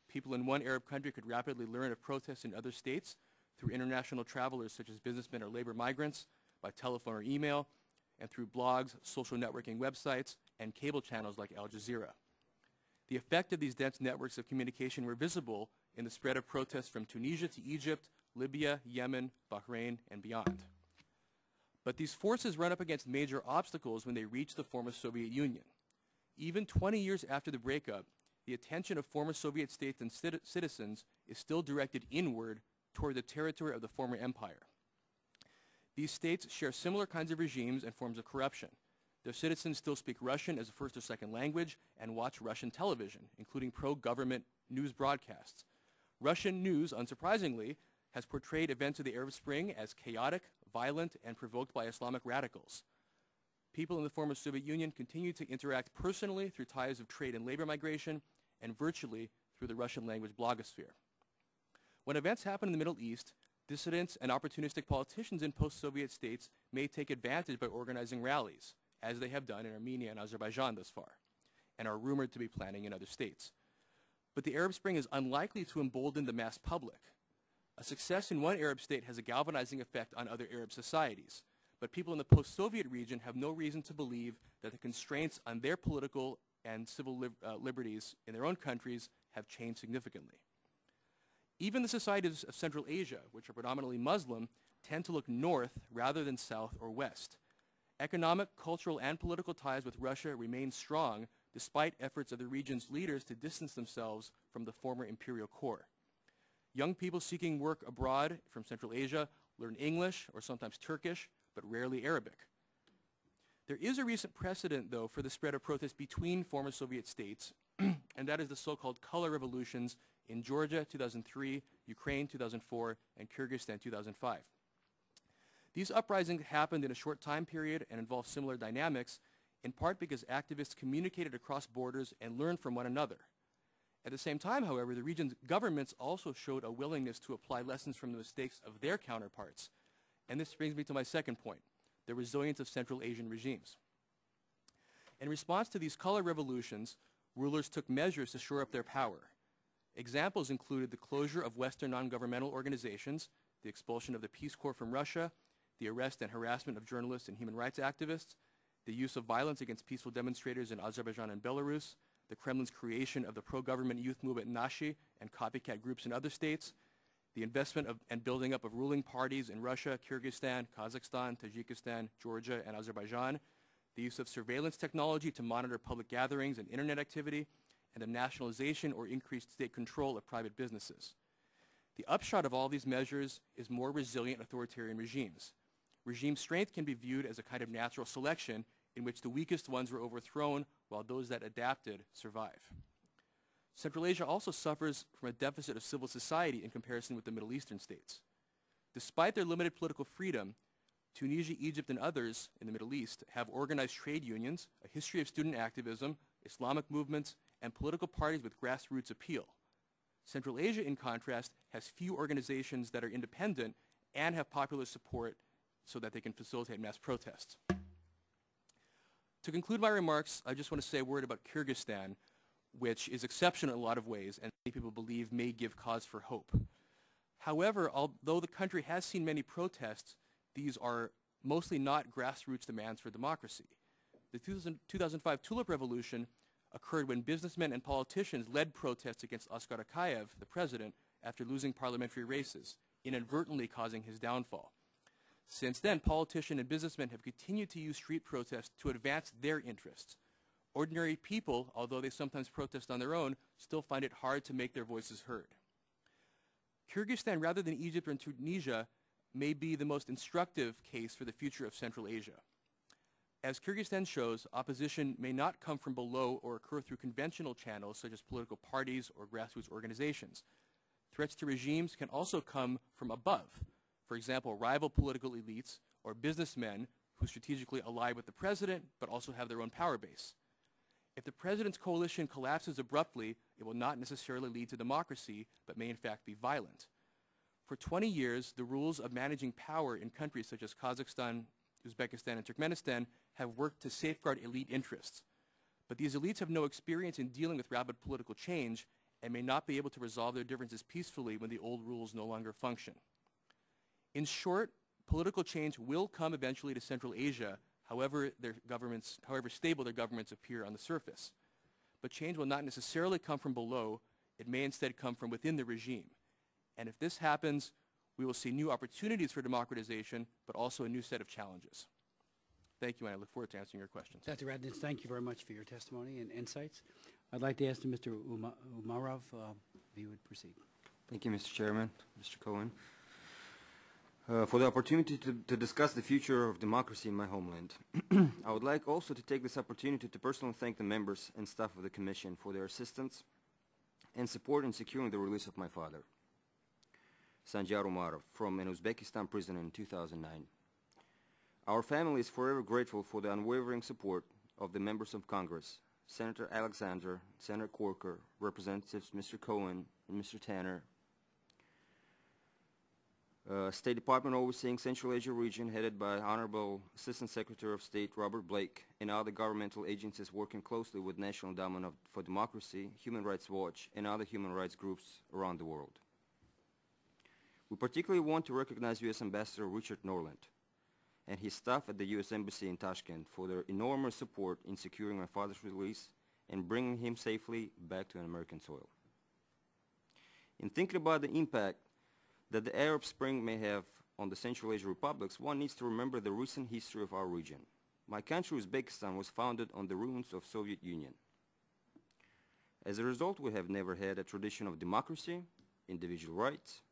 People in one Arab country could rapidly learn of protests in other states through international travelers such as businessmen or labor migrants, by telephone or email, and through blogs, social networking websites, and cable channels like Al Jazeera. The effect of these dense networks of communication were visible in the spread of protests from Tunisia to Egypt, Libya, Yemen, Bahrain, and beyond. But these forces run up against major obstacles when they reach the former Soviet Union. Even 20 years after the breakup, the attention of former Soviet states and citizens is still directed inward toward the territory of the former empire. These states share similar kinds of regimes and forms of corruption. Their citizens still speak Russian as a first or second language and watch Russian television, including pro-government news broadcasts. Russian news, unsurprisingly, has portrayed events of the Arab Spring as chaotic, violent, and provoked by Islamic radicals. People in the former Soviet Union continue to interact personally through ties of trade and labor migration, and virtually through the Russian language blogosphere. When events happen in the Middle East, dissidents and opportunistic politicians in post-Soviet states may take advantage by organizing rallies, as they have done in Armenia and Azerbaijan thus far, and are rumored to be planning in other states. But the Arab Spring is unlikely to embolden the mass public. A success in one Arab state has a galvanizing effect on other Arab societies, but people in the post-Soviet region have no reason to believe that the constraints on their political and civil liberties in their own countries have changed significantly. Even the societies of Central Asia, which are predominantly Muslim, tend to look north rather than south or west. Economic, cultural, and political ties with Russia remain strong despite efforts of the region's leaders to distance themselves from the former imperial core. Young people seeking work abroad from Central Asia learn English or sometimes Turkish, but rarely Arabic. There is a recent precedent, though, for the spread of protests between former Soviet states, and that is the so-called color revolutions in Georgia 2003, Ukraine 2004, and Kyrgyzstan 2005. These uprisings happened in a short time period and involved similar dynamics, in part because activists communicated across borders and learned from one another. At the same time, however, the region's governments also showed a willingness to apply lessons from the mistakes of their counterparts. And this brings me to my second point, the resilience of Central Asian regimes. In response to these color revolutions, rulers took measures to shore up their power. Examples included the closure of Western non-governmental organizations, the expulsion of the Peace Corps from Russia, the arrest and harassment of journalists and human rights activists, the use of violence against peaceful demonstrators in Azerbaijan and Belarus, the Kremlin's creation of the pro-government youth movement Nashi and copycat groups in other states, the investment and building up of ruling parties in Russia, Kyrgyzstan, Kazakhstan, Tajikistan, Georgia, and Azerbaijan, the use of surveillance technology to monitor public gatherings and internet activity, and the nationalization or increased state control of private businesses. The upshot of all these measures is more resilient authoritarian regimes. Regime strength can be viewed as a kind of natural selection in which the weakest ones were overthrown while those that adapted survive. Central Asia also suffers from a deficit of civil society in comparison with the Middle Eastern states. Despite their limited political freedom, Tunisia, Egypt, and others in the Middle East have organized trade unions, a history of student activism, Islamic movements, and political parties with grassroots appeal. Central Asia, in contrast, has few organizations that are independent and have popular support so that they can facilitate mass protests. To conclude my remarks, I just want to say a word about Kyrgyzstan, which is exceptional in a lot of ways and many people believe may give cause for hope. However, although the country has seen many protests, these are mostly not grassroots demands for democracy. The 2005 Tulip Revolution occurred when businessmen and politicians led protests against Askar Akayev, the president, after losing parliamentary races, inadvertently causing his downfall. Since then, politicians and businessmen have continued to use street protests to advance their interests. Ordinary people, although they sometimes protest on their own, still find it hard to make their voices heard. Kyrgyzstan, rather than Egypt or Tunisia, may be the most instructive case for the future of Central Asia. As Kyrgyzstan shows, opposition may not come from below or occur through conventional channels such as political parties or grassroots organizations. Threats to regimes can also come from above. For example, rival political elites or businessmen who strategically ally with the president but also have their own power base. If the president's coalition collapses abruptly, it will not necessarily lead to democracy, but may in fact be violent. For 20 years, the rules of managing power in countries such as Kazakhstan, Uzbekistan, and Turkmenistan have worked to safeguard elite interests. But these elites have no experience in dealing with rapid political change and may not be able to resolve their differences peacefully when the old rules no longer function. In short, political change will come eventually to Central Asia, however stable their governments appear on the surface. But change will not necessarily come from below. It may instead come from within the regime. And if this happens, we will see new opportunities for democratization, but also a new set of challenges. Thank you, and I look forward to answering your questions. Dr. Radnitz, thank you very much for your testimony and insights. I'd like to ask Mr. Umarov if he would proceed. Thank you, Mr. Chairman, Mr. Cohen, for the opportunity to discuss the future of democracy in my homeland. I would like also to take this opportunity to personally thank the members and staff of the Commission for their assistance and support in securing the release of my father, Sanjar Umarov, from an Uzbekistan prison in 2009. Our family is forever grateful for the unwavering support of the members of Congress, Senator Alexander, Senator Corker, Representatives Mr. Cohen and Mr. Tanner, State Department overseeing Central Asia region headed by Honorable Assistant Secretary of State Robert Blake, and other governmental agencies working closely with National Endowment for Democracy, Human Rights Watch, and other human rights groups around the world. We particularly want to recognize U.S. Ambassador Richard Norland and his staff at the U.S. Embassy in Tashkent for their enormous support in securing my father's release and bringing him safely back to an American soil. In thinking about the impact that the Arab Spring may have on the Central Asian republics, one needs to remember the recent history of our region. My country, Uzbekistan, was founded on the ruins of Soviet Union. As a result, we have never had a tradition of democracy, individual rights,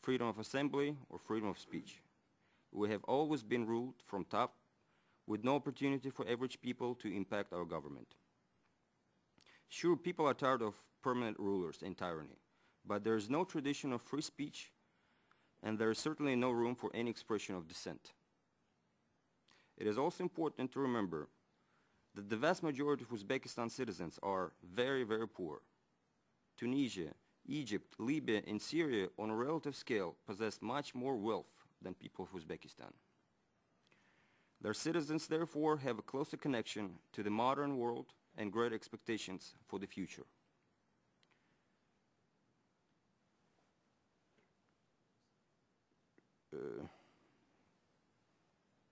freedom of assembly, or freedom of speech. We have always been ruled from top, with no opportunity for average people to impact our government. Sure, people are tired of permanent rulers and tyranny, but there is no tradition of free speech, and there is certainly no room for any expression of dissent. It is also important to remember that the vast majority of Uzbekistan citizens are very, very poor. Tunisia, Egypt, Libya, and Syria on a relative scale possess much more wealth than people of Uzbekistan. Their citizens therefore have a closer connection to the modern world and great expectations for the future.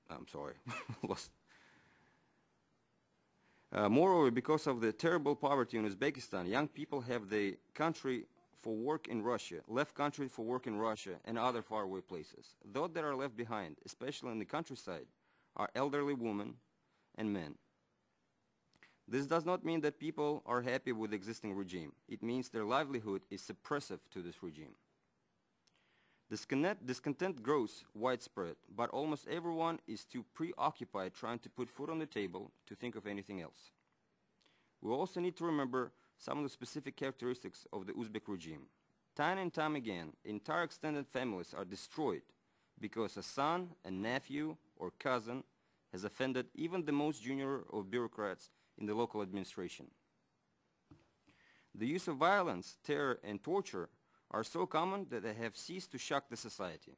I'm sorry, lost. Moreover, because of the terrible poverty in Uzbekistan, young people have the country for work in Russia, left country for work in Russia and other faraway places. Those that are left behind, especially in the countryside, are elderly women and men. This does not mean that people are happy with the existing regime. It means their livelihood is suppressive to this regime. Discontent grows widespread, but almost everyone is too preoccupied trying to put food on the table to think of anything else. We also need to remember some of the specific characteristics of the Uzbek regime. Time and time again, entire extended families are destroyed because a son, a nephew, or cousin has offended even the most junior of bureaucrats in the local administration. The use of violence, terror, and torture are so common that they have ceased to shock the society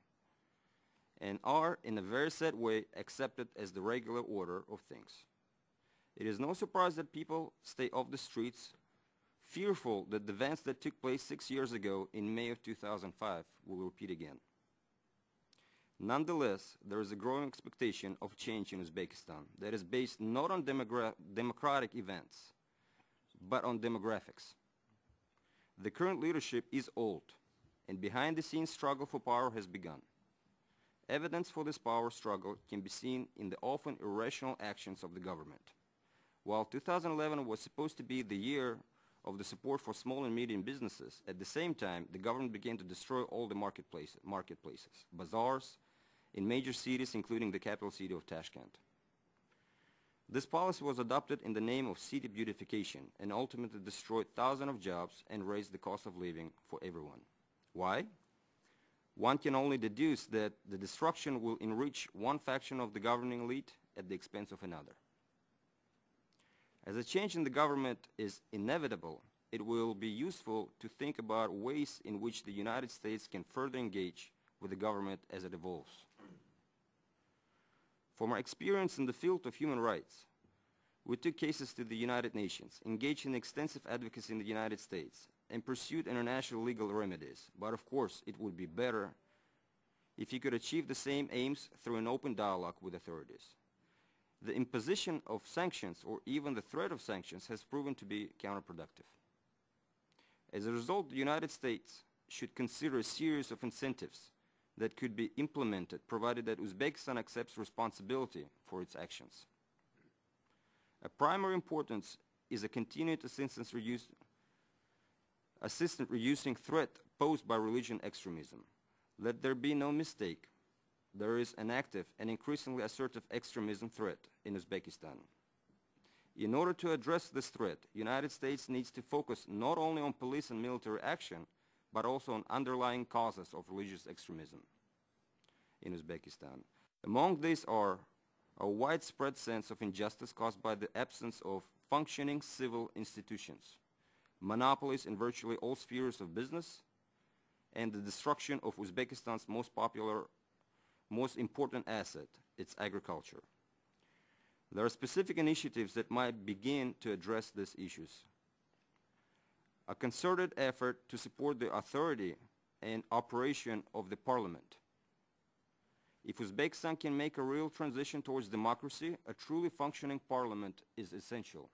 and are, in a very sad way, accepted as the regular order of things. It is no surprise that people stay off the streets, fearful that the events that took place 6 years ago in May of 2005 will repeat again. Nonetheless, there is a growing expectation of change in Uzbekistan that is based not on democratic events, but on demographics. The current leadership is old, and behind-the-scenes struggle for power has begun. Evidence for this power struggle can be seen in the often irrational actions of the government. While 2011 was supposed to be the year of the support for small and medium businesses, at the same time, the government began to destroy all the marketplaces, bazaars, in major cities, including the capital city of Tashkent. This policy was adopted in the name of city beautification and ultimately destroyed thousands of jobs and raised the cost of living for everyone. Why? One can only deduce that the destruction will enrich one faction of the governing elite at the expense of another. As a change in the government is inevitable, it will be useful to think about ways in which the United States can further engage with the government as it evolves. From our experience in the field of human rights, we took cases to the United Nations, engaged in extensive advocacy in the United States, and pursued international legal remedies. But of course, it would be better if you could achieve the same aims through an open dialogue with authorities. The imposition of sanctions, or even the threat of sanctions, has proven to be counterproductive. As a result, the United States should consider a series of incentives that could be implemented, provided that Uzbekistan accepts responsibility for its actions. Of primary importance is a continued assistance reducing threat posed by religion extremism. Let there be no mistake, there is an active and increasingly assertive extremism threat in Uzbekistan. In order to address this threat, the United States needs to focus not only on police and military action, but also on underlying causes of religious extremism in Uzbekistan. Among these are a widespread sense of injustice caused by the absence of functioning civil institutions, monopolies in virtually all spheres of business, and the destruction of Uzbekistan's most important asset, its agriculture. There are specific initiatives that might begin to address these issues. A concerted effort to support the authority and operation of the parliament. If Uzbekistan can make a real transition towards democracy, a truly functioning parliament is essential.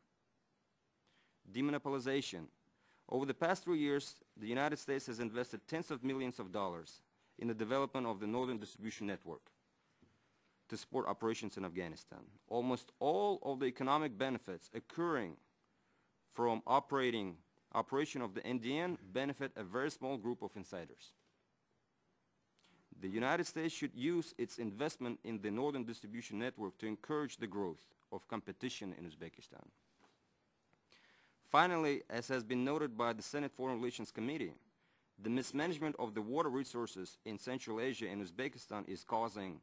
Demonopolization. Over the past 3 years, the United States has invested tens of millions of dollars in the development of the Northern Distribution Network to support operations in Afghanistan. Almost all of the economic benefits occurring from operation of the NDN benefit a very small group of insiders. The United States should use its investment in the Northern Distribution Network to encourage the growth of competition in Uzbekistan. Finally, as has been noted by the Senate Foreign Relations Committee, the mismanagement of the water resources in Central Asia and Uzbekistan is causing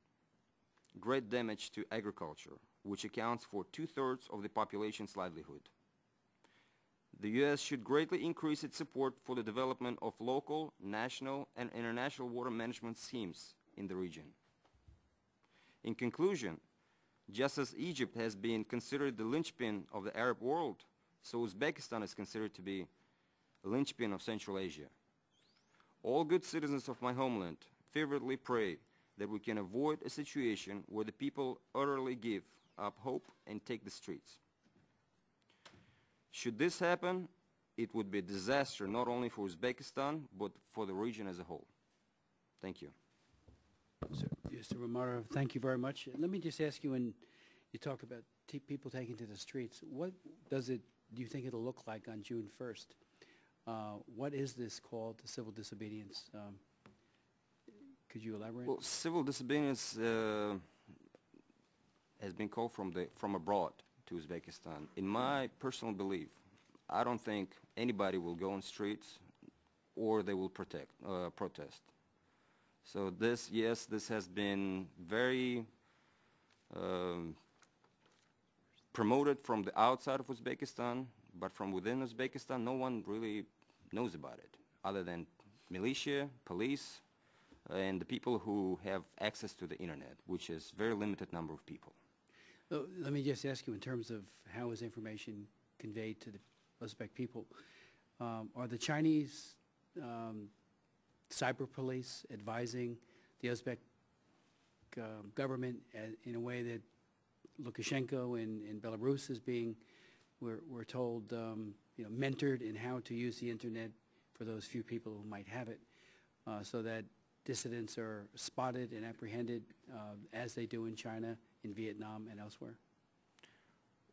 great damage to agriculture, which accounts for 2/3 of the population's livelihood. The U.S. should greatly increase its support for the development of local, national, and international water management schemes in the region. In conclusion, just as Egypt has been considered the linchpin of the Arab world, so Uzbekistan is considered to be a linchpin of Central Asia. All good citizens of my homeland fervently pray that we can avoid a situation where the people utterly give up hope and take the streets. Should this happen, it would be a disaster not only for Uzbekistan, but for the region as a whole. Thank you. So, Mr. Romarov, thank you very much. Let me just ask you, when you talk about people taking to the streets, what do you think it'll look like on June 1st? What is this called, the civil disobedience? Could you elaborate? Well, civil disobedience has been called from abroad to Uzbekistan. In my personal belief, I don't think anybody will go on streets or they will protest. So this has been very promoted from the outside of Uzbekistan, but from within Uzbekistan, no one really knows about it, other than militia, police, and the people who have access to the internet, which is a very limited number of people. Let me just ask you, in terms of how is information conveyed to the Uzbek people, are the Chinese cyber police advising the Uzbek government in a way that Lukashenko in Belarus is being, we're told, mentored in how to use the internet for those few people who might have it, so that dissidents are spotted and apprehended as they do in China, in Vietnam, and elsewhere?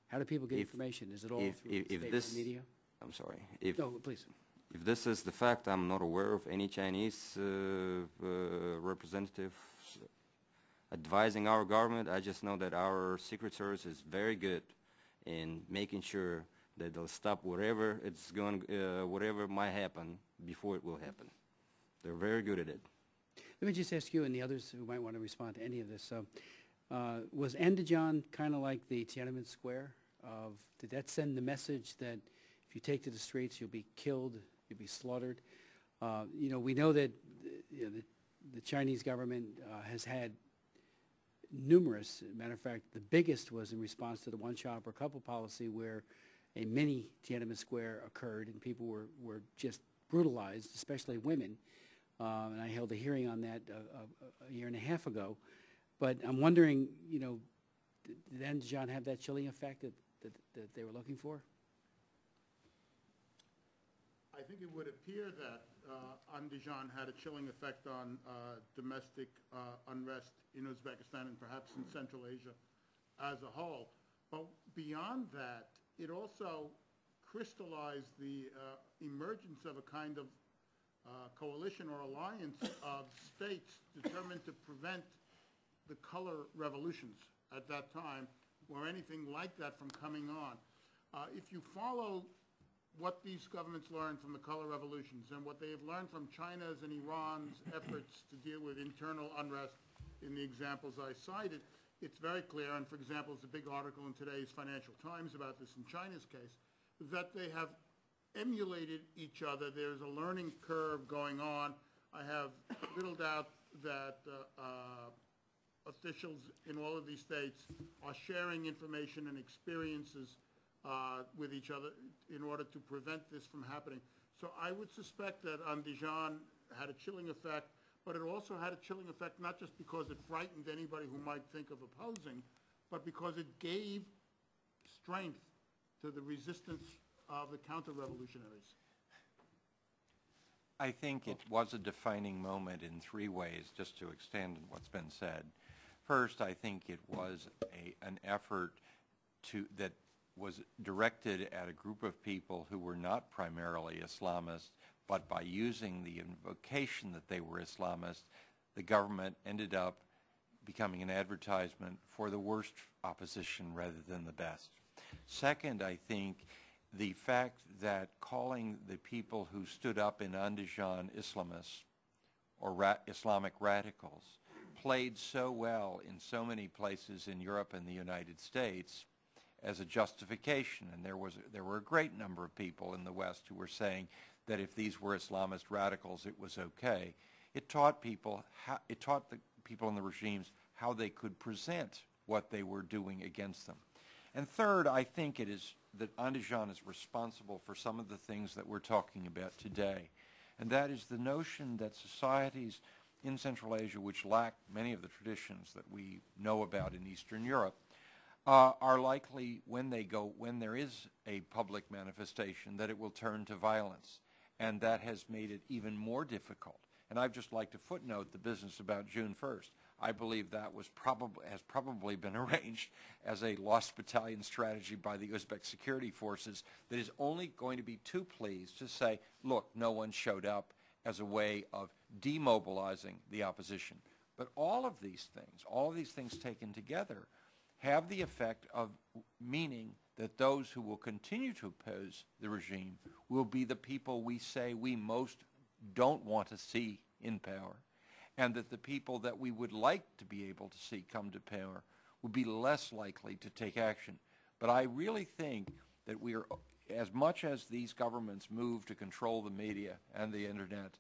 How do people get information? Is it all through state media? I'm sorry. No, please. If this is the fact, I'm not aware of any Chinese representative advising our government. I just know that our Secret Service is very good in making sure that they'll stop whatever whatever might happen before it will happen. They're very good at it. Let me just ask you and the others who might want to respond to any of this. Was Andijan kind of like the Tiananmen Square? Did that send the message that if you take to the streets, you'll be killed, you'll be slaughtered? We know that the Chinese government has had numerous, matter of fact, the biggest was in response to the one-shot per couple policy, where a mini Tiananmen Square occurred and people were just brutalized, especially women. And I held a hearing on that a year and a half ago. But I'm wondering, did Andijan have that chilling effect that they were looking for? I think it would appear that Andijan had a chilling effect on domestic unrest in Uzbekistan and perhaps in Central Asia as a whole. But beyond that, it also crystallized the emergence of a kind of coalition or alliance of states determined to prevent the color revolutions at that time, or anything like that, from coming on. If you follow what these governments learned from the color revolutions and what they have learned from China's and Iran's efforts to deal with internal unrest in the examples I cited, it's very clear, and for example, there's a big article in today's Financial Times about this in China's case, that they have emulated each other. There's a learning curve going on. I have little doubt that officials in all of these states are sharing information and experiences with each other in order to prevent this from happening. So I would suspect that Andijan had a chilling effect, but it also had a chilling effect not just because it frightened anybody who might think of opposing, but because it gave strength to the resistance of the counter-revolutionaries. I think it was a defining moment in three ways, just to extend what's been said. First, I think it was an effort that was directed at a group of people who were not primarily Islamists, but by using the invocation that they were Islamists, the government ended up becoming an advertisement for the worst opposition rather than the best. Second, I think the fact that calling the people who stood up in Andijan Islamists or Islamic radicals played so well in so many places in Europe and the United States as a justification. And there were a great number of people in the West who were saying that if these were Islamist radicals, it was okay. It taught people the people in the regimes how they could present what they were doing against them. And third, I think it is that Andijan is responsible for some of the things that we're talking about today. And that is the notion that societies in Central Asia, which lack many of the traditions that we know about in Eastern Europe, are likely, when there is a public manifestation, that it will turn to violence. And that has made it even more difficult. And I'd just like to footnote the business about June 1st. I believe that has probably been arranged as a lost battalion strategy by the Uzbek security forces that is only going to be too pleased to say, look, no one showed up, as a way of demobilizing the opposition. But all of these things taken together, have the effect of meaning that those who will continue to oppose the regime will be the people we say we most don't want to see in power, and that the people that we would like to be able to see come to power would be less likely to take action. But I really think that we are, as much as these governments move to control the media and the internet,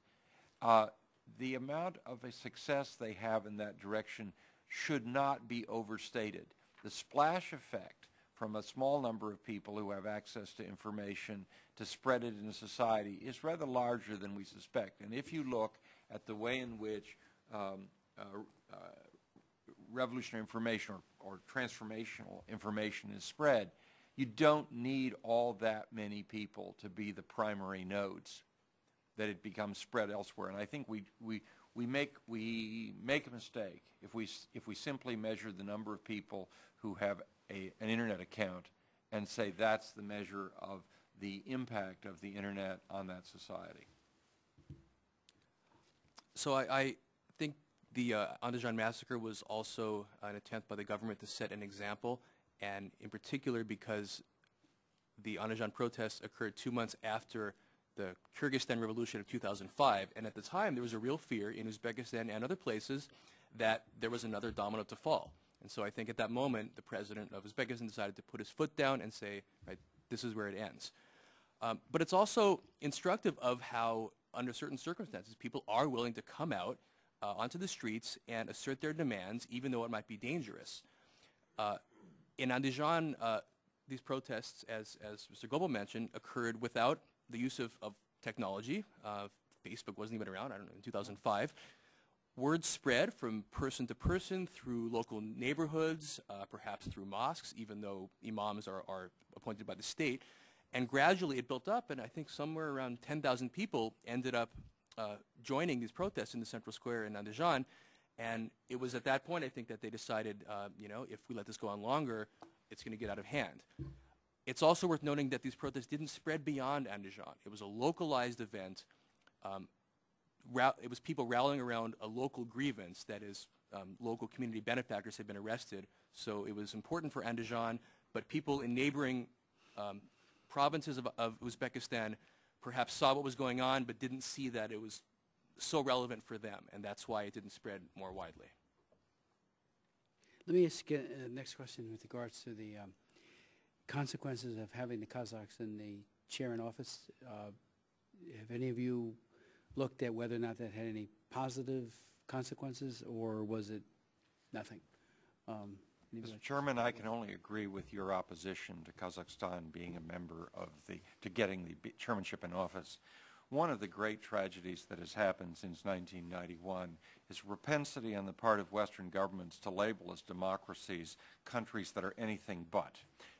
the amount of a success they have in that direction should not be overstated. The splash effect from a small number of people who have access to information to spread it in society is rather larger than we suspect. And if you look at the way in which revolutionary information or transformational information is spread, you don't need all that many people to be the primary nodes, that it becomes spread elsewhere. And I think we make a mistake if we simply measure the number of people who have an internet account and say that's the measure of the impact of the internet on that society. So I think the Andijan massacre was also an attempt by the government to set an example, and in particular because the Andijan protests occurred 2 months after the Kyrgyzstan revolution of 2005, and at the time there was a real fear in Uzbekistan and other places that there was another domino to fall. And so I think at that moment the president of Uzbekistan decided to put his foot down and say, right, this is where it ends. But it's also instructive of how, under certain circumstances, people are willing to come out onto the streets and assert their demands, even though it might be dangerous. In Andijan, these protests, as Mr. Goebel mentioned, occurred without the use of technology. Facebook wasn't even around, I don't know, in 2005. Word spread from person to person through local neighborhoods, perhaps through mosques, even though imams are appointed by the state. And gradually it built up, and I think somewhere around 10,000 people ended up joining these protests in the central square in Andijan. And it was at that point, I think, that they decided, you know, if we let this go on longer, it's going to get out of hand. It's also worth noting that these protests didn't spread beyond Andijan. It was a localized event. It was people rallying around a local grievance, that is, local community benefactors had been arrested. So it was important for Andijan, but people in neighboring provinces of Uzbekistan perhaps saw what was going on, but didn't see that it was so relevant for them, and that's why it didn't spread more widely. Let me ask next question with regards to the consequences of having the Kazakhs in the chair in office. Have any of you looked at whether or not that had any positive consequences, or was it nothing? Mr. Chairman, I can only agree with your opposition to Kazakhstan being a member of to getting the chairmanship in office. One of the great tragedies that has happened since 1991 is propensity on the part of Western governments to label as democracies countries that are anything but.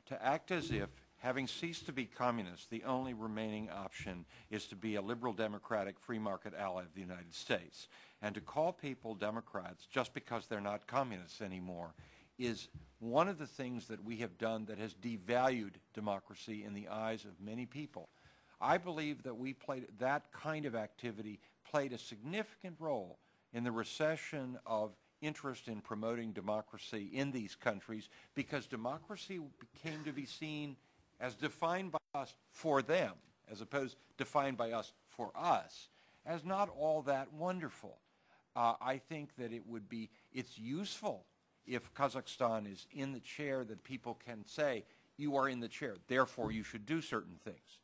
To act as if, having ceased to be communist, the only remaining option is to be a liberal democratic free market ally of the United States. And to call people Democrats just because they're not communists anymore is one of the things that we have done that has devalued democracy in the eyes of many people. I believe that that kind of activity played a significant role in the recession of interest in promoting democracy in these countries, because democracy came to be seen as defined by us for them, as opposed to defined by us for us, as not all that wonderful. I think that it's useful if Kazakhstan is in the chair, that people can say, you are in the chair, therefore you should do certain things.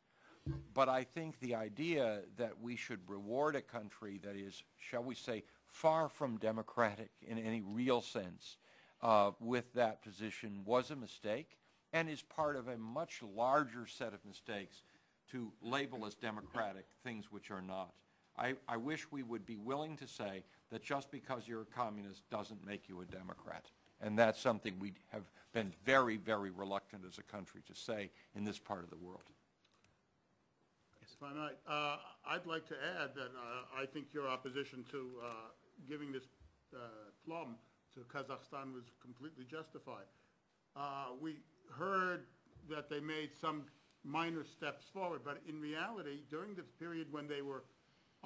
But I think the idea that we should reward a country that is, shall we say, far from democratic in any real sense with that position was a mistake, and is part of a much larger set of mistakes to label as democratic things which are not. I wish we would be willing to say that just because you're a communist doesn't make you a Democrat. And that's something we have been very, very reluctant as a country to say in this part of the world. If I might, I'd like to add that I think your opposition to giving this plum to Kazakhstan was completely justified. We heard that they made some minor steps forward, but in reality, during this period when they were,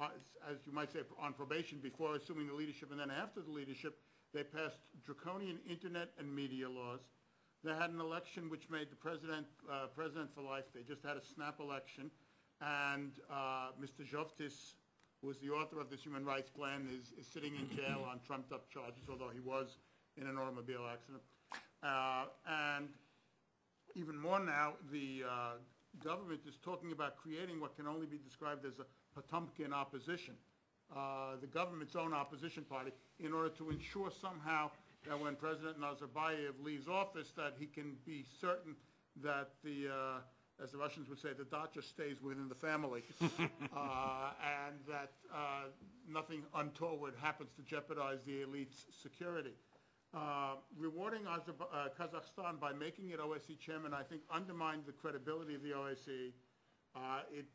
as you might say, on probation before assuming the leadership and then after the leadership, they passed draconian internet and media laws. They had an election which made the president for life. They just had a snap election. And Mr. Zhovtis, who was the author of this human rights plan, is sitting in jail on trumped-up charges, although he was in an automobile accident. And even more now, the government is talking about creating what can only be described as a Potemkin opposition, the government's own opposition party, in order to ensure somehow that when President Nazarbayev leaves office, that he can be certain that the as the Russians would say, the dacha stays within the family, and that nothing untoward happens to jeopardize the elite's security. Rewarding Kazakhstan by making it OSCE chairman, I think, undermined the credibility of the OSCE. It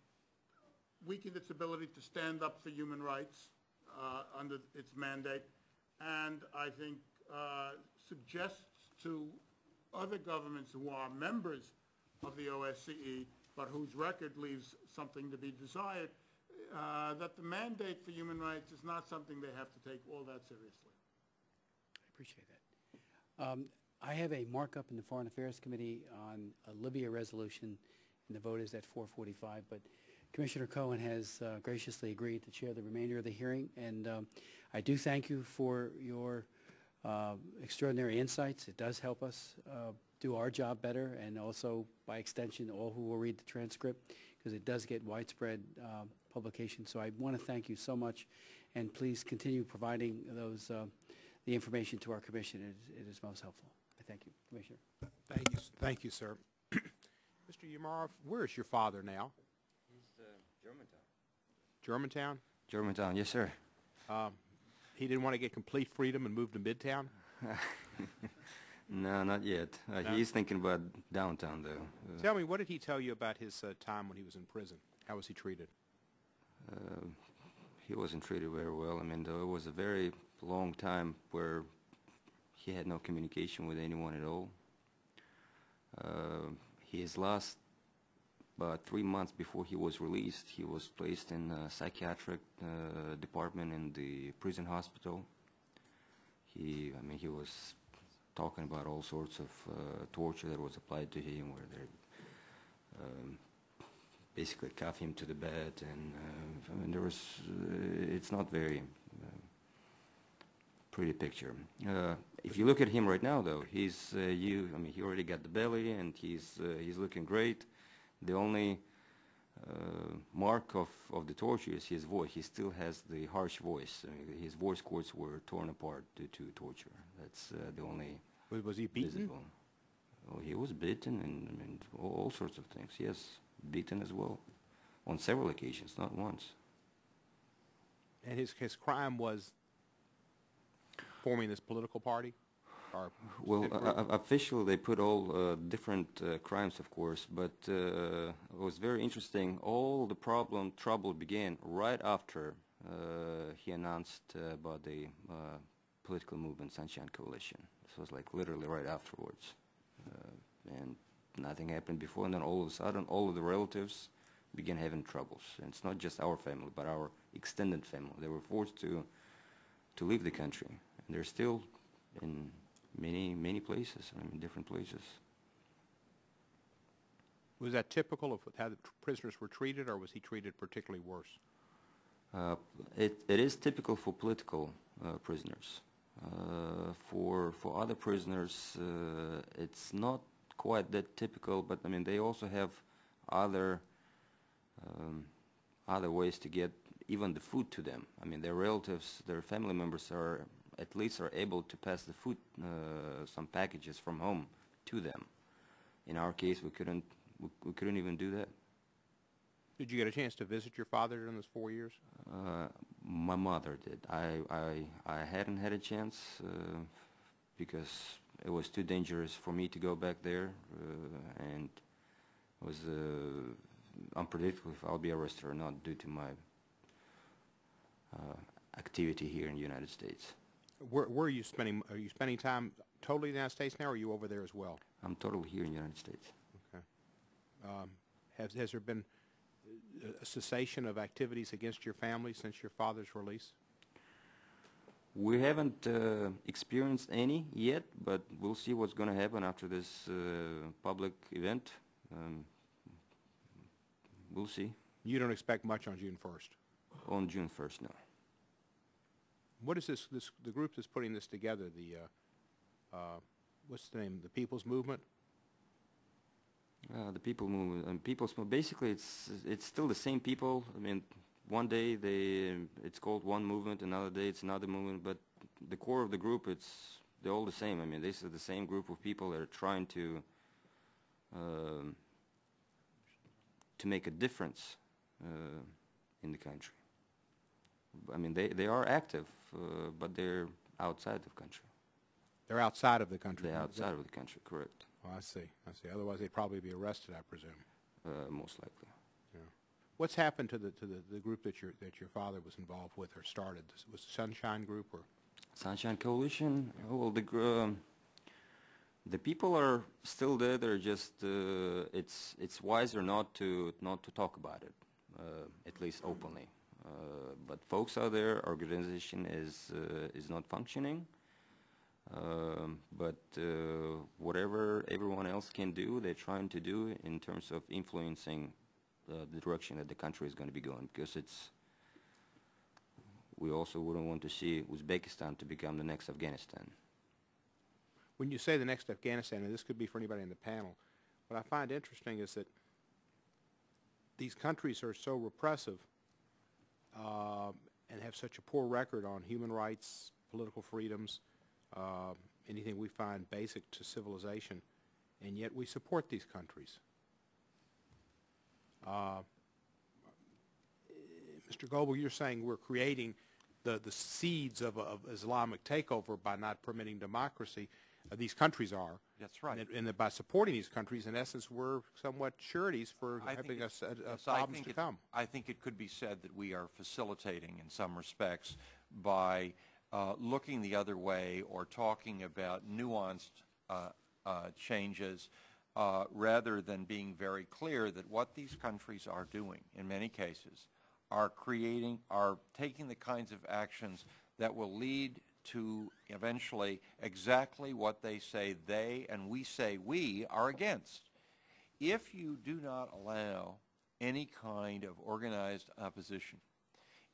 weakened its ability to stand up for human rights under its mandate, and I think suggests to other governments who are members of the OSCE, but whose record leaves something to be desired, that the mandate for human rights is not something they have to take all that seriously. I appreciate that. I have a markup in the Foreign Affairs Committee on a Libya resolution, and the vote is at 4:45, but Commissioner Cohen has graciously agreed to chair the remainder of the hearing, and I do thank you for your extraordinary insights. It does help us do our job better, and also, by extension, all who will read the transcript, because it does get widespread publication. So I want to thank you so much, and please continue providing those the information to our commission. It is most helpful. I thank you, Commissioner. Thank you, sir. Mr. Umarov, where is your father now? He's Germantown. Germantown? Germantown, yes, sir. He didn't want to get complete freedom and move to Midtown? No, not yet. No? He's thinking about downtown, though. Tell me, what did he tell you about his time when he was in prison? How was he treated? He wasn't treated very well. I mean, though, it was a very long time where he had no communication with anyone at all. His last, about 3 months before he was released, he was placed in a psychiatric department in the prison hospital. He was talking about all sorts of torture that was applied to him, where they basically cuff him to the bed, and I mean, there was, it's not very pretty picture. If you look at him right now, though, he's he already got the belly, and he's looking great. The only mark of the torture is his voice. He still has the harsh voice. His voice cords were torn apart due to torture. That's the only. Was he beaten? Visible. Oh, he was beaten, and all sorts of things. Yes, beaten as well, on several occasions, not once. And his crime was forming this political party? Or well, officially they put all different crimes, of course, but it was very interesting. All the trouble began right after he announced about the political movement Sunshine Coalition. This was like literally right afterwards, and nothing happened before, and then all of a sudden all of the relatives began having troubles. And it's not just our family, but our extended family. They were forced to leave the country, and they're still in many places, different places. Was that typical of how the prisoners were treated, or was he treated particularly worse? It is typical for political prisoners. For other prisoners, it's not quite that typical, but I mean they also have other other ways to get even the food to them. I mean their relatives, their family members are at least are able to pass the food, some packages from home to them. In our case, we couldn't even do that. Did you get a chance to visit your father during those 4 years? My mother did. I hadn't had a chance because it was too dangerous for me to go back there, and it was unpredictable if I'll be arrested or not due to my activity here in the United States. Where are you spending? Are you spending time totally in the United States now, or are you over there as well? I'm totally here in the United States. Okay. Has there been a cessation of activities against your family since your father's release? We haven't experienced any yet, but we'll see what's going to happen after this public event. We'll see. You don't expect much on June 1st? On June 1st, no. What is the group that's putting this together, what's the name, the People's Movement? The People Movement, basically it's still the same people. I mean, one day it's called one movement, another day it's another movement, but the core of the group, they're all the same. I mean, this is the same group of people that are trying to make a difference in the country. I mean, they are active, but they're outside of the country. They're outside of the country? They're outside of the country, correct. Oh, I see. Otherwise, they'd probably be arrested, I presume. Most likely. Yeah. What's happened to the group that your father was involved with or started? Was the Sunshine Group or? Sunshine Coalition. Well, the people are still there. They're just it's wiser not to talk about it, at least openly. But folks out there, organization is not functioning. But whatever everyone else can do, they're trying to do in terms of influencing the direction that the country is going to be going, because we also wouldn't want to see Uzbekistan to become the next Afghanistan. When you say the next Afghanistan, and this could be for anybody in the panel, what I find interesting is that these countries are so repressive and have such a poor record on human rights, political freedoms, anything we find basic to civilization, and yet we support these countries. Mr. Goebel, you're saying we're creating the seeds of Islamic takeover by not permitting democracy. These countries are. That's right. And that by supporting these countries, in essence, we're somewhat sureties for having problems to come. I think it could be said that we are facilitating, in some respects, by looking the other way or talking about nuanced changes rather than being very clear that what these countries are doing, in many cases, are taking the kinds of actions that will lead to eventually exactly what they say they and we say we are against. If you do not allow any kind of organized opposition,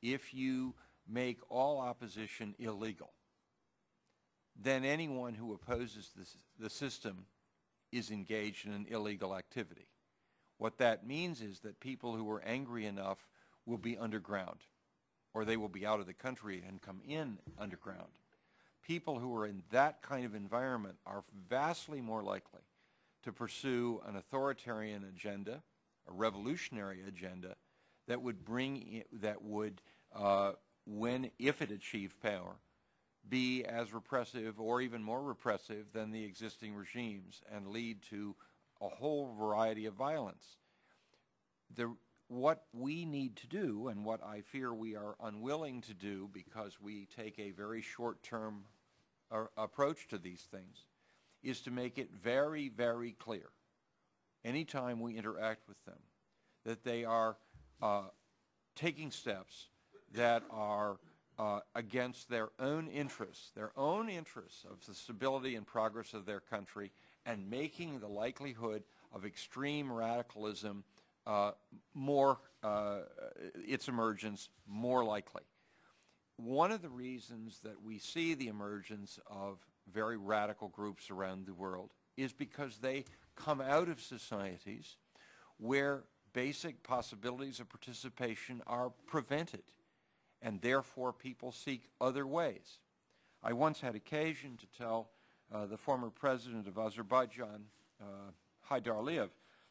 if you make all opposition illegal, then anyone who opposes the system is engaged in an illegal activity. What that means is that people who are angry enough will be underground, or they will be out of the country and come in underground. People who are in that kind of environment are vastly more likely to pursue an authoritarian agenda, a revolutionary agenda that would if it achieved power, be as repressive or even more repressive than the existing regimes and lead to a whole variety of violence. What we need to do, and what I fear we are unwilling to do because we take a very short-term approach to these things, is to make it very, very clear, anytime we interact with them, that they are taking steps that are against their own interests of the stability and progress of their country, and making the likelihood of extreme radicalism its emergence more likely. One of the reasons that we see the emergence of very radical groups around the world is because they come out of societies where basic possibilities of participation are prevented, and therefore people seek other ways. I once had occasion to tell the former president of Azerbaijan, Haydar Aliyev,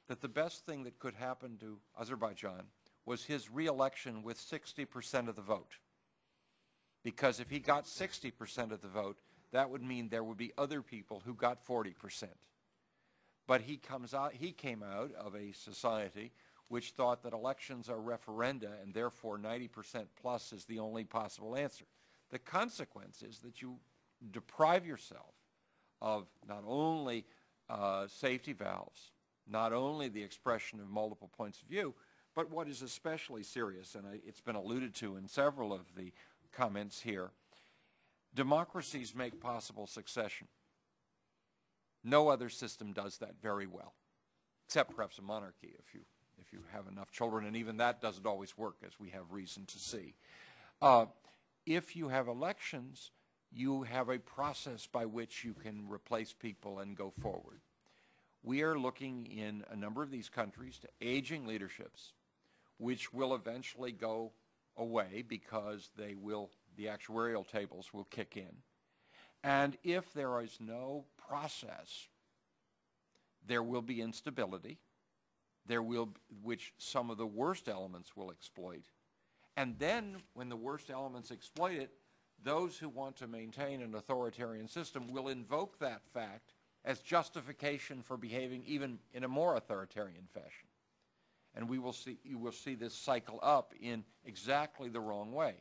that the best thing that could happen to Azerbaijan was his re-election with 60% of the vote. Because if he got 60% of the vote, that would mean there would be other people who got 40%. But he came out of a society which thought that elections are referenda and therefore 90% plus is the only possible answer. The consequence is that you deprive yourself of not only safety valves, not only the expression of multiple points of view, but what is especially serious, and it's been alluded to in several of the comments here, democracies make possible succession. No other system does that very well, except perhaps a monarchy if you have enough children, and even that doesn't always work, as we have reason to see. If you have elections, you have a process by which you can replace people and go forward. We are looking in a number of these countries to aging leaderships, which will eventually go away because the actuarial tables will kick in. And if there is no process, there will be instability, which some of the worst elements will exploit. And then when the worst elements exploit it, those who want to maintain an authoritarian system will invoke that fact as justification for behaving even in a more authoritarian fashion. And you will see this cycle up in exactly the wrong way.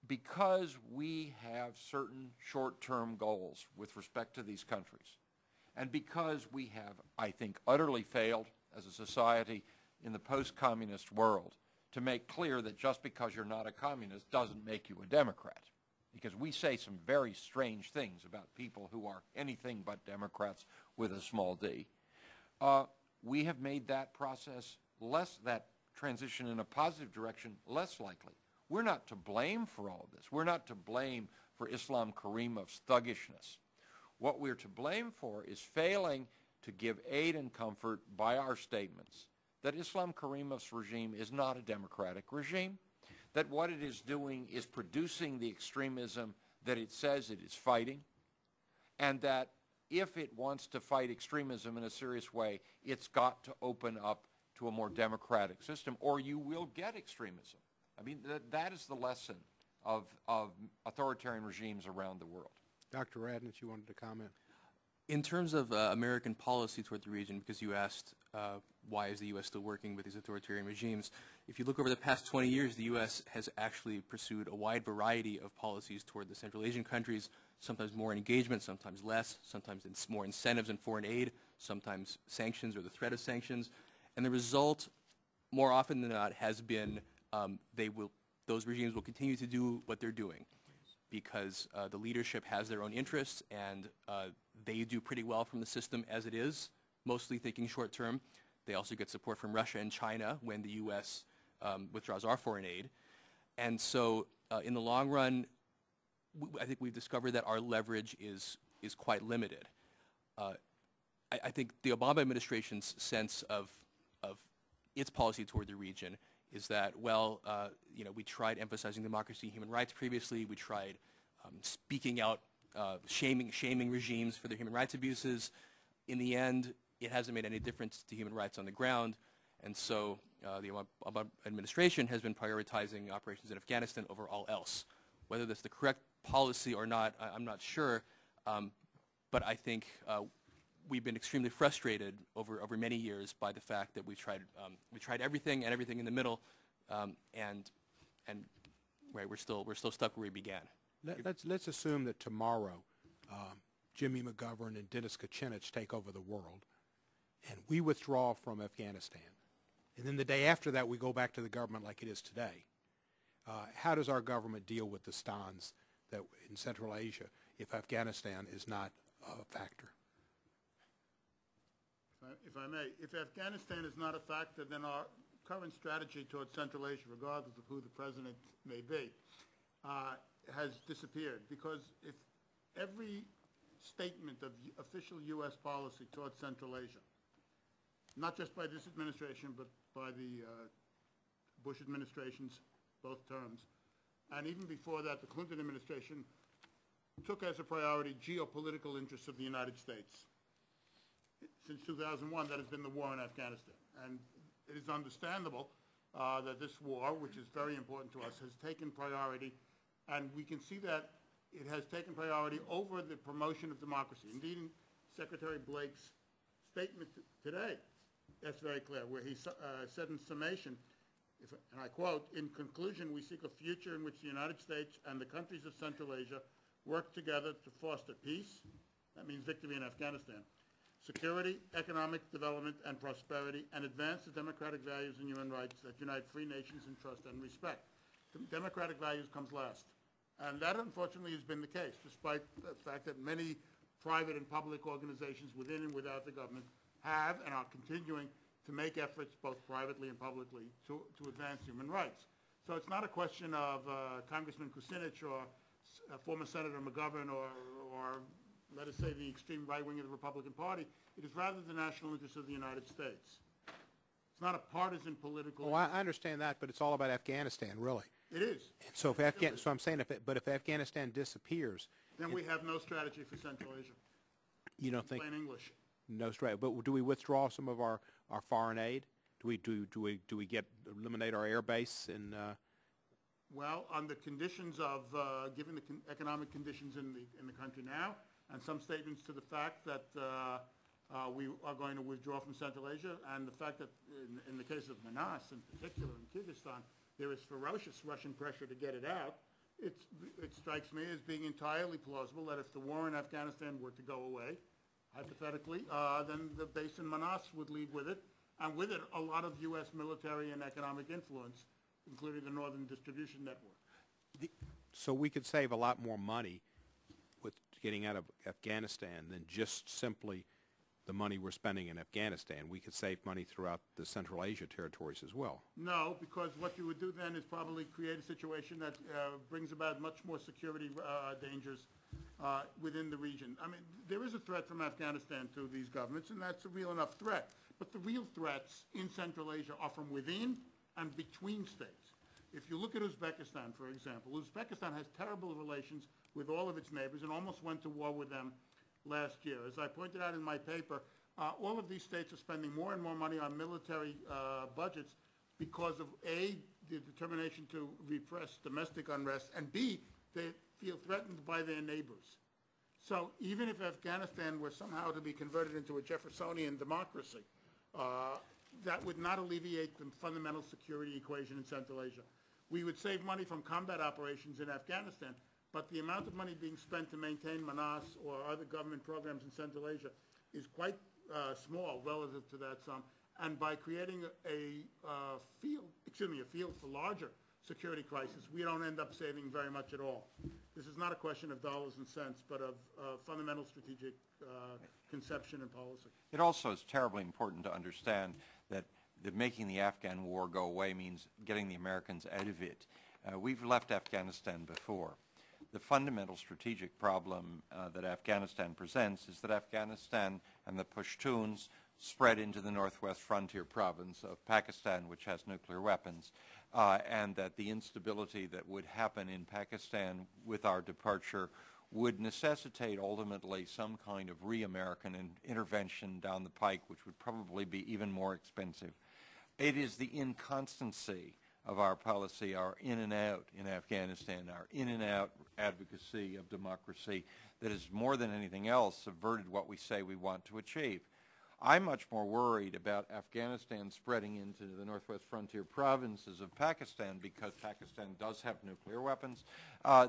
Because we have certain short-term goals with respect to these countries, and because we have, I think, utterly failed as a society in the post-communist world to make clear that just because you're not a communist doesn't make you a Democrat, because we say some very strange things about people who are anything but Democrats with a small d, we have made that process that transition in a positive direction less likely. We're not to blame for all of this. We're not to blame for Islam Karimov's thuggishness. What we're to blame for is failing to give aid and comfort by our statements that Islam Karimov's regime is not a democratic regime, that what it is doing is producing the extremism that it says it is fighting, and that if it wants to fight extremism in a serious way, it's got to open up to a more democratic system, or you will get extremism. I mean, that is the lesson of authoritarian regimes around the world. Dr. Radnitz, you wanted to comment? In terms of American policy toward the region, because you asked why is the U.S. still working with these authoritarian regimes, if you look over the past 20 years, the U.S. has actually pursued a wide variety of policies toward the Central Asian countries, sometimes more engagement, sometimes less, sometimes more incentives and foreign aid, sometimes sanctions or the threat of sanctions. And the result, more often than not, has been those regimes will continue to do what they're doing because the leadership has their own interests and they do pretty well from the system as it is, mostly thinking short term. They also get support from Russia and China when the U.S. Withdraws our foreign aid. And so in the long run, I think we've discovered that our leverage is quite limited. I think the Obama administration's sense of its policy toward the region is that, well, we tried emphasizing democracy and human rights previously. We tried speaking out, shaming regimes for their human rights abuses. In the end, it hasn't made any difference to human rights on the ground. And so the Obama administration has been prioritizing operations in Afghanistan over all else. Whether that's the correct policy or not, I'm not sure. But I think we've been extremely frustrated over many years by the fact that we tried everything and everything in the middle, and right, we're still stuck where we began. Let's assume that tomorrow Jimmy McGovern and Dennis Kucinich take over the world, and we withdraw from Afghanistan, and then the day after that we go back to the government like it is today. How does our government deal with the stans that in Central Asia if Afghanistan is not a factor? if I may, if Afghanistan is not a factor, then our current strategy towards Central Asia, regardless of who the president may be, has disappeared. Because if every statement of official U.S. policy towards Central Asia, not just by this administration, but by the Bush administrations, both terms, and even before that, the Clinton administration took as a priority geopolitical interests of the United States. Since 2001, that has been the war in Afghanistan. And it is understandable that this war, which is very important to us, has taken priority, and we can see that it has taken priority over the promotion of democracy. Indeed, in Secretary Blake's statement today, that's very clear, where he said in summation, and I quote, "In conclusion, we seek a future in which the United States and the countries of Central Asia work together to foster peace," that means victory in Afghanistan, "security, economic development, and prosperity, and advance the democratic values and human rights that unite free nations in trust and respect." The democratic values comes last. And that, unfortunately, has been the case, despite the fact that many private and public organizations within and without the government have and are continuing to make efforts both privately and publicly to advance human rights. So it's not a question of Congressman Kucinich or former Senator McGovern or let us say the extreme right wing of the Republican Party. It is rather the national interest of the United States. It's not a partisan political. Well, I understand that, but it's all about Afghanistan, really. It is. So I'm saying, if Afghanistan disappears, then we have no strategy for Central Asia. You don't think? Plain English. No strategy. But do we withdraw some of our foreign aid? Do we eliminate our air base in? Well, on the conditions of given the economic conditions in the country now, and some statements to the fact that we are going to withdraw from Central Asia, and the fact that in the case of Manas in particular in Kyrgyzstan, there is ferocious Russian pressure to get it out. It strikes me as being entirely plausible that if the war in Afghanistan were to go away, hypothetically, then the base in Manas would leave with it, and with it a lot of U.S. military and economic influence, including the Northern Distribution Network. So we could save a lot more money with getting out of Afghanistan than just simply the money we're spending in Afghanistan. We could save money throughout the Central Asia territories as well. No, because what you would do then is probably create a situation that brings about much more security dangers within the region. I mean, there is a threat from Afghanistan to these governments, and that's a real enough threat. But the real threats in Central Asia are from within and between states. If you look at Uzbekistan, for example, Uzbekistan has terrible relations with all of its neighbors and almost went to war with them last year. As I pointed out in my paper, all of these states are spending more and more money on military budgets because of A, the determination to repress domestic unrest, and B, they feel threatened by their neighbors. So even if Afghanistan were somehow to be converted into a Jeffersonian democracy, that would not alleviate the fundamental security equation in Central Asia. We would save money from combat operations in Afghanistan, but the amount of money being spent to maintain Manas or other government programs in Central Asia is quite small relative to that sum. And by creating a field for larger security crisis, we don't end up saving very much at all. This is not a question of dollars and cents, but of fundamental strategic conception and policy. It also is terribly important to understand that making the Afghan war go away means getting the Americans out of it. We've left Afghanistan before. The fundamental strategic problem that Afghanistan presents is that Afghanistan and the Pashtuns spread into the northwest frontier province of Pakistan, which has nuclear weapons, and that the instability that would happen in Pakistan with our departure would necessitate ultimately some kind of re-American intervention down the pike, which would probably be even more expensive. It is the inconstancy of our policy, our in and out in Afghanistan, our in and out advocacy of democracy that has more than anything else subverted what we say we want to achieve. I'm much more worried about Afghanistan spreading into the northwest frontier provinces of Pakistan, because Pakistan does have nuclear weapons,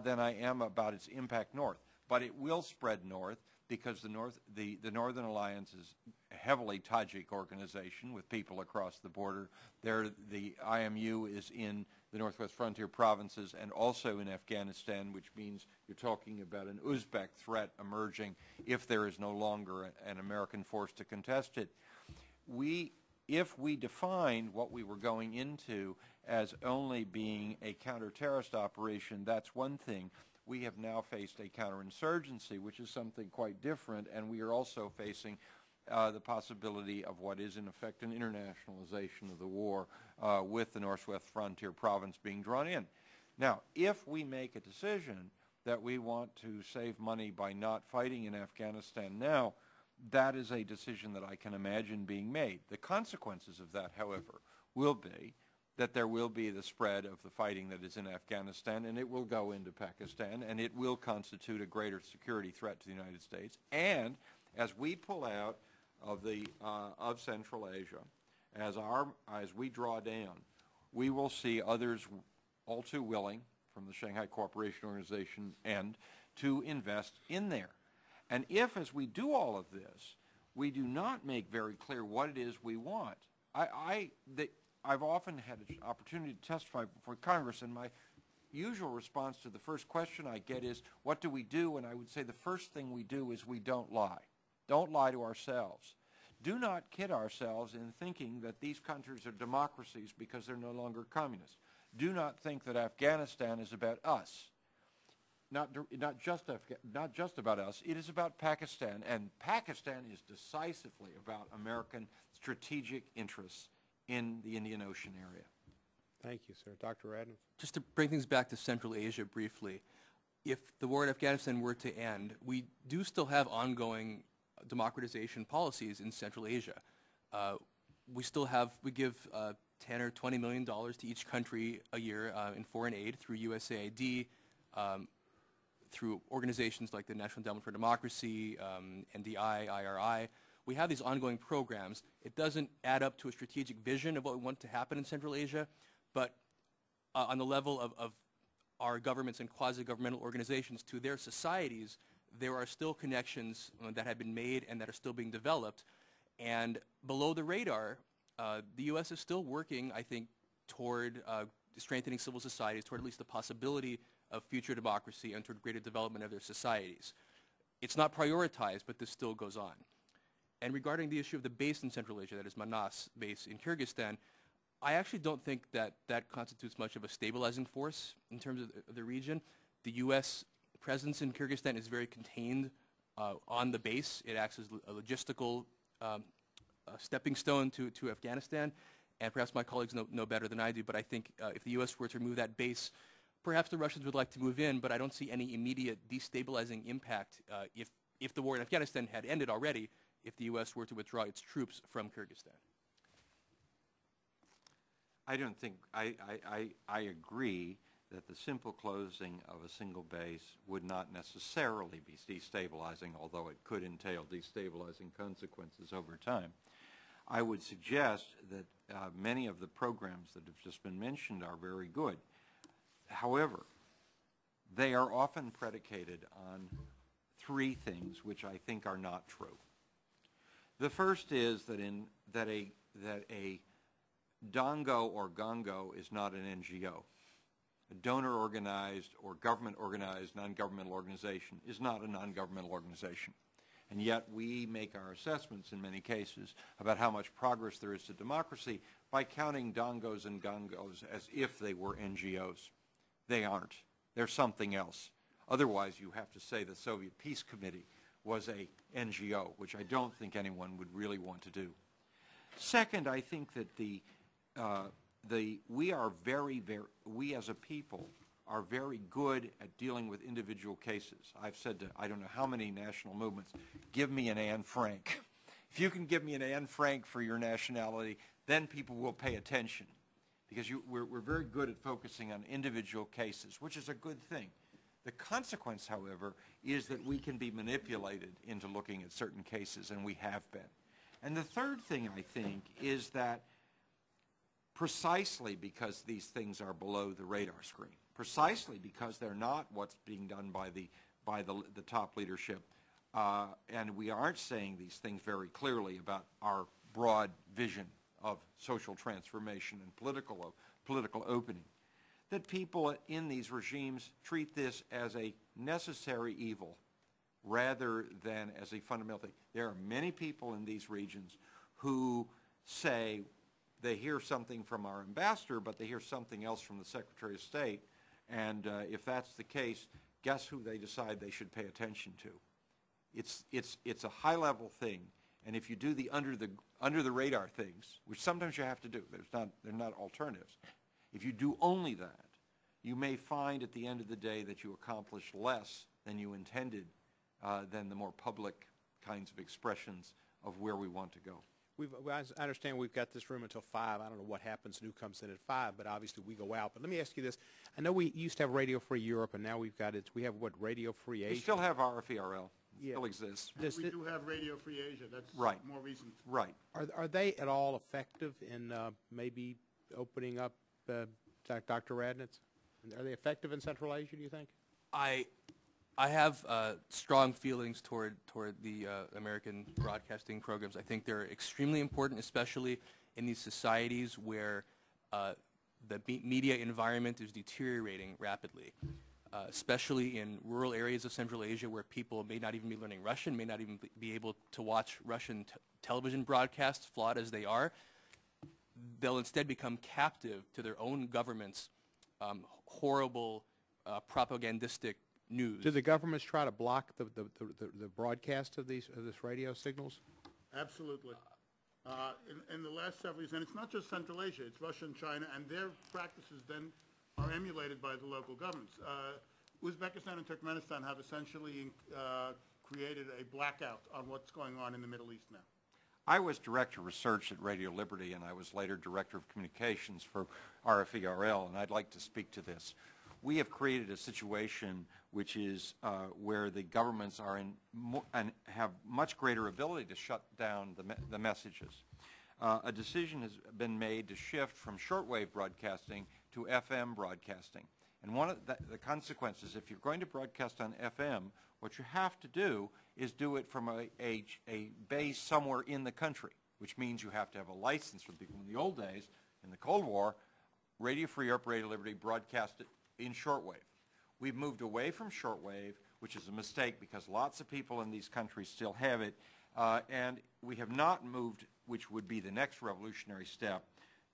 than I am about its impact north. But it will spread north because the Northern Alliance is a heavily Tajik organization with people across the border. The IMU is in the northwest frontier provinces and also in Afghanistan, which means you're talking about an Uzbek threat emerging if there is no longer an American force to contest it. if we defined what we were going into as only being a counter-terrorist operation, that's one thing. We have now faced a counterinsurgency, which is something quite different, and we are also facing the possibility of what is in effect an internationalization of the war with the Northwest Frontier Province being drawn in. Now, if we make a decision that we want to save money by not fighting in Afghanistan now, that is a decision that I can imagine being made. The consequences of that, however, will be that there will be the spread of the fighting that is in Afghanistan, and it will go into Pakistan, and it will constitute a greater security threat to the United States. And as we pull out of Central Asia, as we draw down, we will see others all too willing, from the Shanghai Cooperation Organization end, to invest in there. And if, as we do all of this, we do not make very clear what it is we want, I've often had an opportunity to testify before Congress, and my usual response to the first question I get is, what do we do? And I would say the first thing we do is we don't lie. Don't lie to ourselves. Do not kid ourselves in thinking that these countries are democracies because they're no longer communist. Do not think that Afghanistan is about us. Not just about us. It is about Pakistan, and Pakistan is decisively about American strategic interests in the Indian Ocean area. Thank you, sir. Dr. Radin? Just to bring things back to Central Asia briefly, if the war in Afghanistan were to end, we do still have ongoing democratization policies in Central Asia. We give $10 or $20 million to each country a year in foreign aid through USAID, through organizations like the National Endowment for Democracy, NDI, IRI. We have these ongoing programs. It doesn't add up to a strategic vision of what we want to happen in Central Asia, but on the level of our governments and quasi-governmental organizations to their societies, there are still connections that have been made and that are still being developed. And below the radar, the U.S. is still working, I think, toward strengthening civil societies, toward at least the possibility of future democracy and toward greater development of their societies. It's not prioritized, but this still goes on. And regarding the issue of the base in Central Asia, that is Manas base in Kyrgyzstan, I actually don't think that that constitutes much of a stabilizing force in terms of the region. The U.S. presence in Kyrgyzstan is very contained on the base. It acts as a logistical stepping stone to Afghanistan, and perhaps my colleagues know better than I do, but I think if the U.S. were to remove that base, perhaps the Russians would like to move in, but I don't see any immediate destabilizing impact if the war in Afghanistan had ended already, if the U.S. were to withdraw its troops from Kyrgyzstan. I don't think, I agree that the simple closing of a single base would not necessarily be destabilizing, although it could entail destabilizing consequences over time. I would suggest that many of the programs that have just been mentioned are very good. However, they are often predicated on three things which I think are not true. The first is that a Dongo or Gongo is not an NGO. A donor-organized or government-organized non-governmental organization is not a non-governmental organization. And yet we make our assessments in many cases about how much progress there is to democracy by counting Dongos and Gongos as if they were NGOs. They aren't. They're something else. Otherwise, you have to say the Soviet Peace Committee was a NGO, which I don't think anyone would really want to do. Second, I think that we as a people are very good at dealing with individual cases. I've said to I don't know how many national movements, give me an Anne Frank. If you can give me an Anne Frank for your nationality, then people will pay attention. Because we're very good at focusing on individual cases, which is a good thing. The consequence, however, is that we can be manipulated into looking at certain cases, and we have been. And the third thing, I think, is that precisely because these things are below the radar screen, precisely because they're not what's being done by the top leadership, and we aren't saying these things very clearly about our broad vision of social transformation and political opening, that people in these regimes treat this as a necessary evil rather than as a fundamental thing. There are many people in these regions who say they hear something from our ambassador, but they hear something else from the Secretary of State, and if that's the case, guess who they decide they should pay attention to? It's a high-level thing, and if you do the under the radar things, which sometimes you have to do, they're not alternatives. If you do only that, you may find at the end of the day that you accomplish less than you intended than the more public kinds of expressions of where we want to go. I understand we've got this room until 5. I don't know what happens, who comes in at 5, but obviously we go out. But let me ask you this. I know we used to have Radio Free Europe, and now we have, what, Radio Free Asia? We still have RFERL. It Yeah. still exists. We do have Radio Free Asia. That's Right. more recent. Right. Are they at all effective in maybe opening up, Dr. Radnitz? Are they effective in Central Asia, do you think? I have strong feelings toward the American broadcasting programs. I think they're extremely important, especially in these societies where the media environment is deteriorating rapidly, especially in rural areas of Central Asia where people may not even be learning Russian, may not even be able to watch Russian television broadcasts, flawed as they are. They'll instead become captive to their own government's horrible propagandistic news. Do the governments try to block the broadcast of this radio signals? Absolutely. In the last several years, and it's not just Central Asia, it's Russia and China, and their practices then are emulated by the local governments. Uzbekistan and Turkmenistan have essentially created a blackout on what's going on in the Middle East now. I was Director of Research at Radio Liberty, and I was later Director of Communications for RFERL, and I'd like to speak to this. We have created a situation which is where the governments are in and have much greater ability to shut down the messages. A decision has been made to shift from shortwave broadcasting to FM broadcasting. And one of the consequences, if you're going to broadcast on FM, what you have to do is do it from a base somewhere in the country, which means you have to have a license for people. In the old days, in the Cold War, Radio Free Europe, Radio Liberty broadcasted in shortwave. We've moved away from shortwave, which is a mistake because lots of people in these countries still have it, and we have not moved, which would be the next revolutionary step,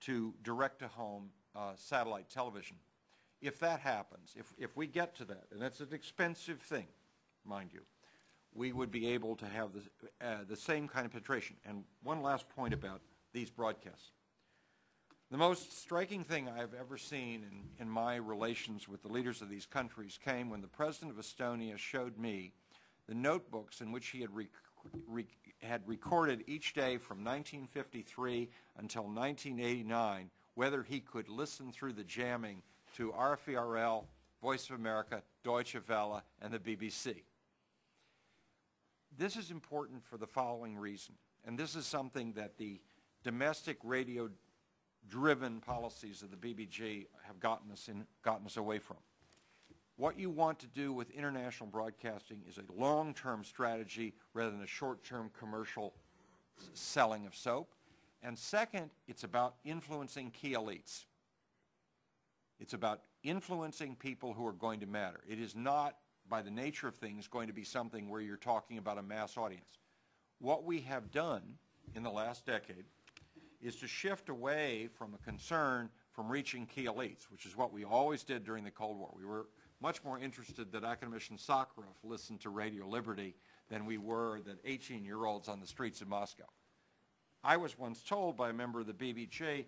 to direct-to-home satellite television. If that happens, if we get to that, and that's an expensive thing, mind you, we would be able to have the same kind of penetration. And one last point about these broadcasts. The most striking thing I've ever seen in my relations with the leaders of these countries came when the President of Estonia showed me the notebooks in which he had recorded each day from 1953 until 1989 whether he could listen through the jamming to RFERL, Voice of America, Deutsche Welle, and the BBC. This is important for the following reason, and this is something that the domestic radio-driven policies of the BBG have gotten us away from. What you want to do with international broadcasting is a long-term strategy rather than a short-term commercial selling of soap. And second, it's about influencing key elites. It's about influencing people who are going to matter. It is not, by the nature of things, going to be something where you're talking about a mass audience. What we have done in the last decade is to shift away from a concern from reaching key elites, which is what we always did during the Cold War. We were much more interested that academician Sakharov listened to Radio Liberty than we were that 18-year-olds on the streets of Moscow. I was once told by a member of the BBG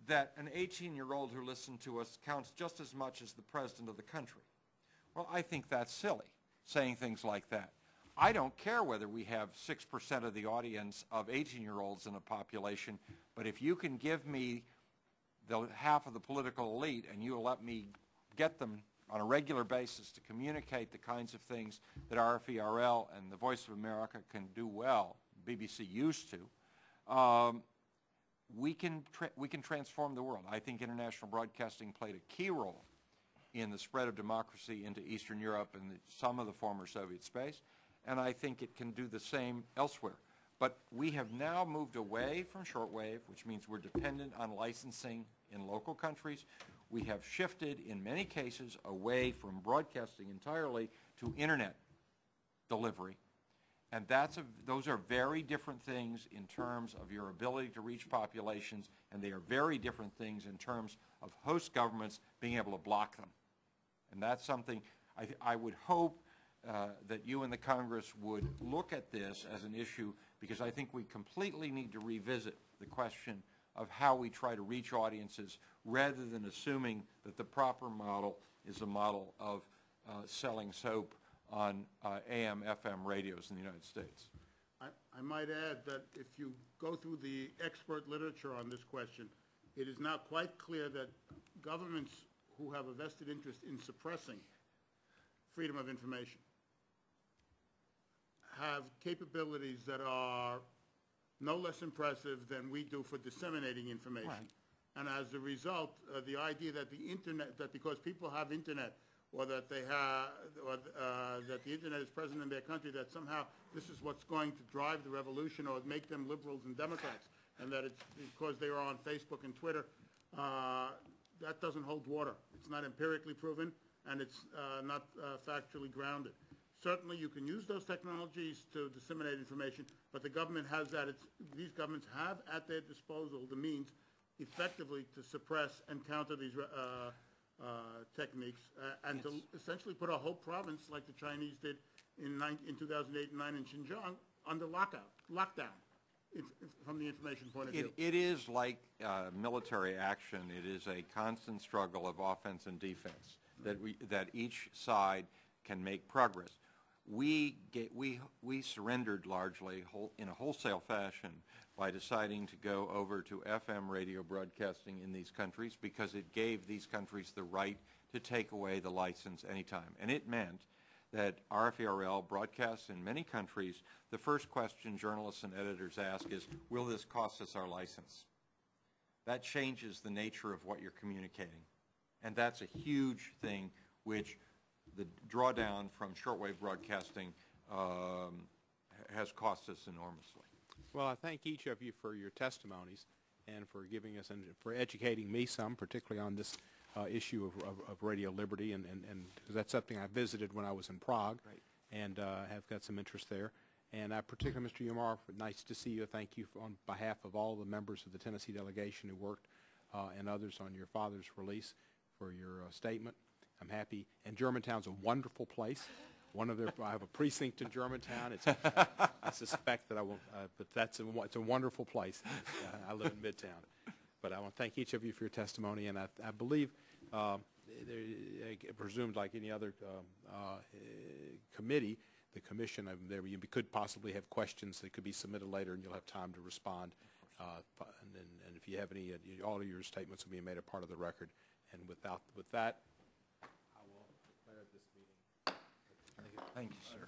that an 18-year-old who listened to us counts just as much as the president of the country. Well, I think that's silly, saying things like that. I don't care whether we have 6% of the audience of 18-year-olds in a population, but if you can give me the half of the political elite and you will let me get them on a regular basis to communicate the kinds of things that RFERL and the Voice of America can do well, BBC used to, we can transform the world. I think international broadcasting played a key role in the spread of democracy into Eastern Europe and some of the former Soviet space, and I think it can do the same elsewhere. But we have now moved away from shortwave, which means we're dependent on licensing in local countries. We have shifted, in many cases, away from broadcasting entirely to Internet delivery. And those are very different things in terms of your ability to reach populations, and they are very different things in terms of host governments being able to block them. And that's something I would hope that you and the Congress would look at this as an issue, because I think we completely need to revisit the question of how we try to reach audiences rather than assuming that the proper model is a model of selling soap on AM, FM radios in the United States. I might add that if you go through the expert literature on this question, it is now quite clear that governments who have a vested interest in suppressing freedom of information have capabilities that are no less impressive than we do for disseminating information. Right. And as a result, the idea that the internet, that because people have internet, or that they have, or that the internet is present in their country, that somehow this is what's going to drive the revolution or make them liberals and Democrats, and that it's because they are on Facebook and Twitter, that doesn't hold water. It's not empirically proven, and it's not factually grounded. Certainly, you can use those technologies to disseminate information, but the government has that. These governments have at their disposal the means effectively to suppress and counter these techniques and to essentially put a whole province, like the Chinese did in 2008 and 2009 in Xinjiang, under lockdown, from the information point of view. It is like military action. It is a constant struggle of offense and defense that each side can make progress. We surrendered largely in a wholesale fashion by deciding to go over to FM radio broadcasting in these countries, because it gave these countries the right to take away the license anytime. And it meant that RFERL broadcasts in many countries, the first question journalists and editors ask is, will this cost us our license? That changes the nature of what you're communicating. And that's a huge thing, which the drawdown from shortwave broadcasting has cost us enormously. Well, I thank each of you for your testimonies and for giving us and for educating me some, particularly on this issue of radio liberty, and because that's something I visited when I was in Prague, right, and have got some interest there. And I particularly, Mr. Umar, nice to see you. Thank you on behalf of all the members of the Tennessee delegation who worked and others on your father's release for your statement. I'm happy. And Germantown's a wonderful place. I have a precinct in Germantown. I suspect that I won't, but it's a wonderful place. I live in Midtown. But I want to thank each of you for your testimony, and I believe, presumed like any other committee, the commission, there you could possibly have questions that could be submitted later, and you'll have time to respond. And if you have any, all of your statements will be made a part of the record. And with that, I will declare this meeting. Thank you, sir.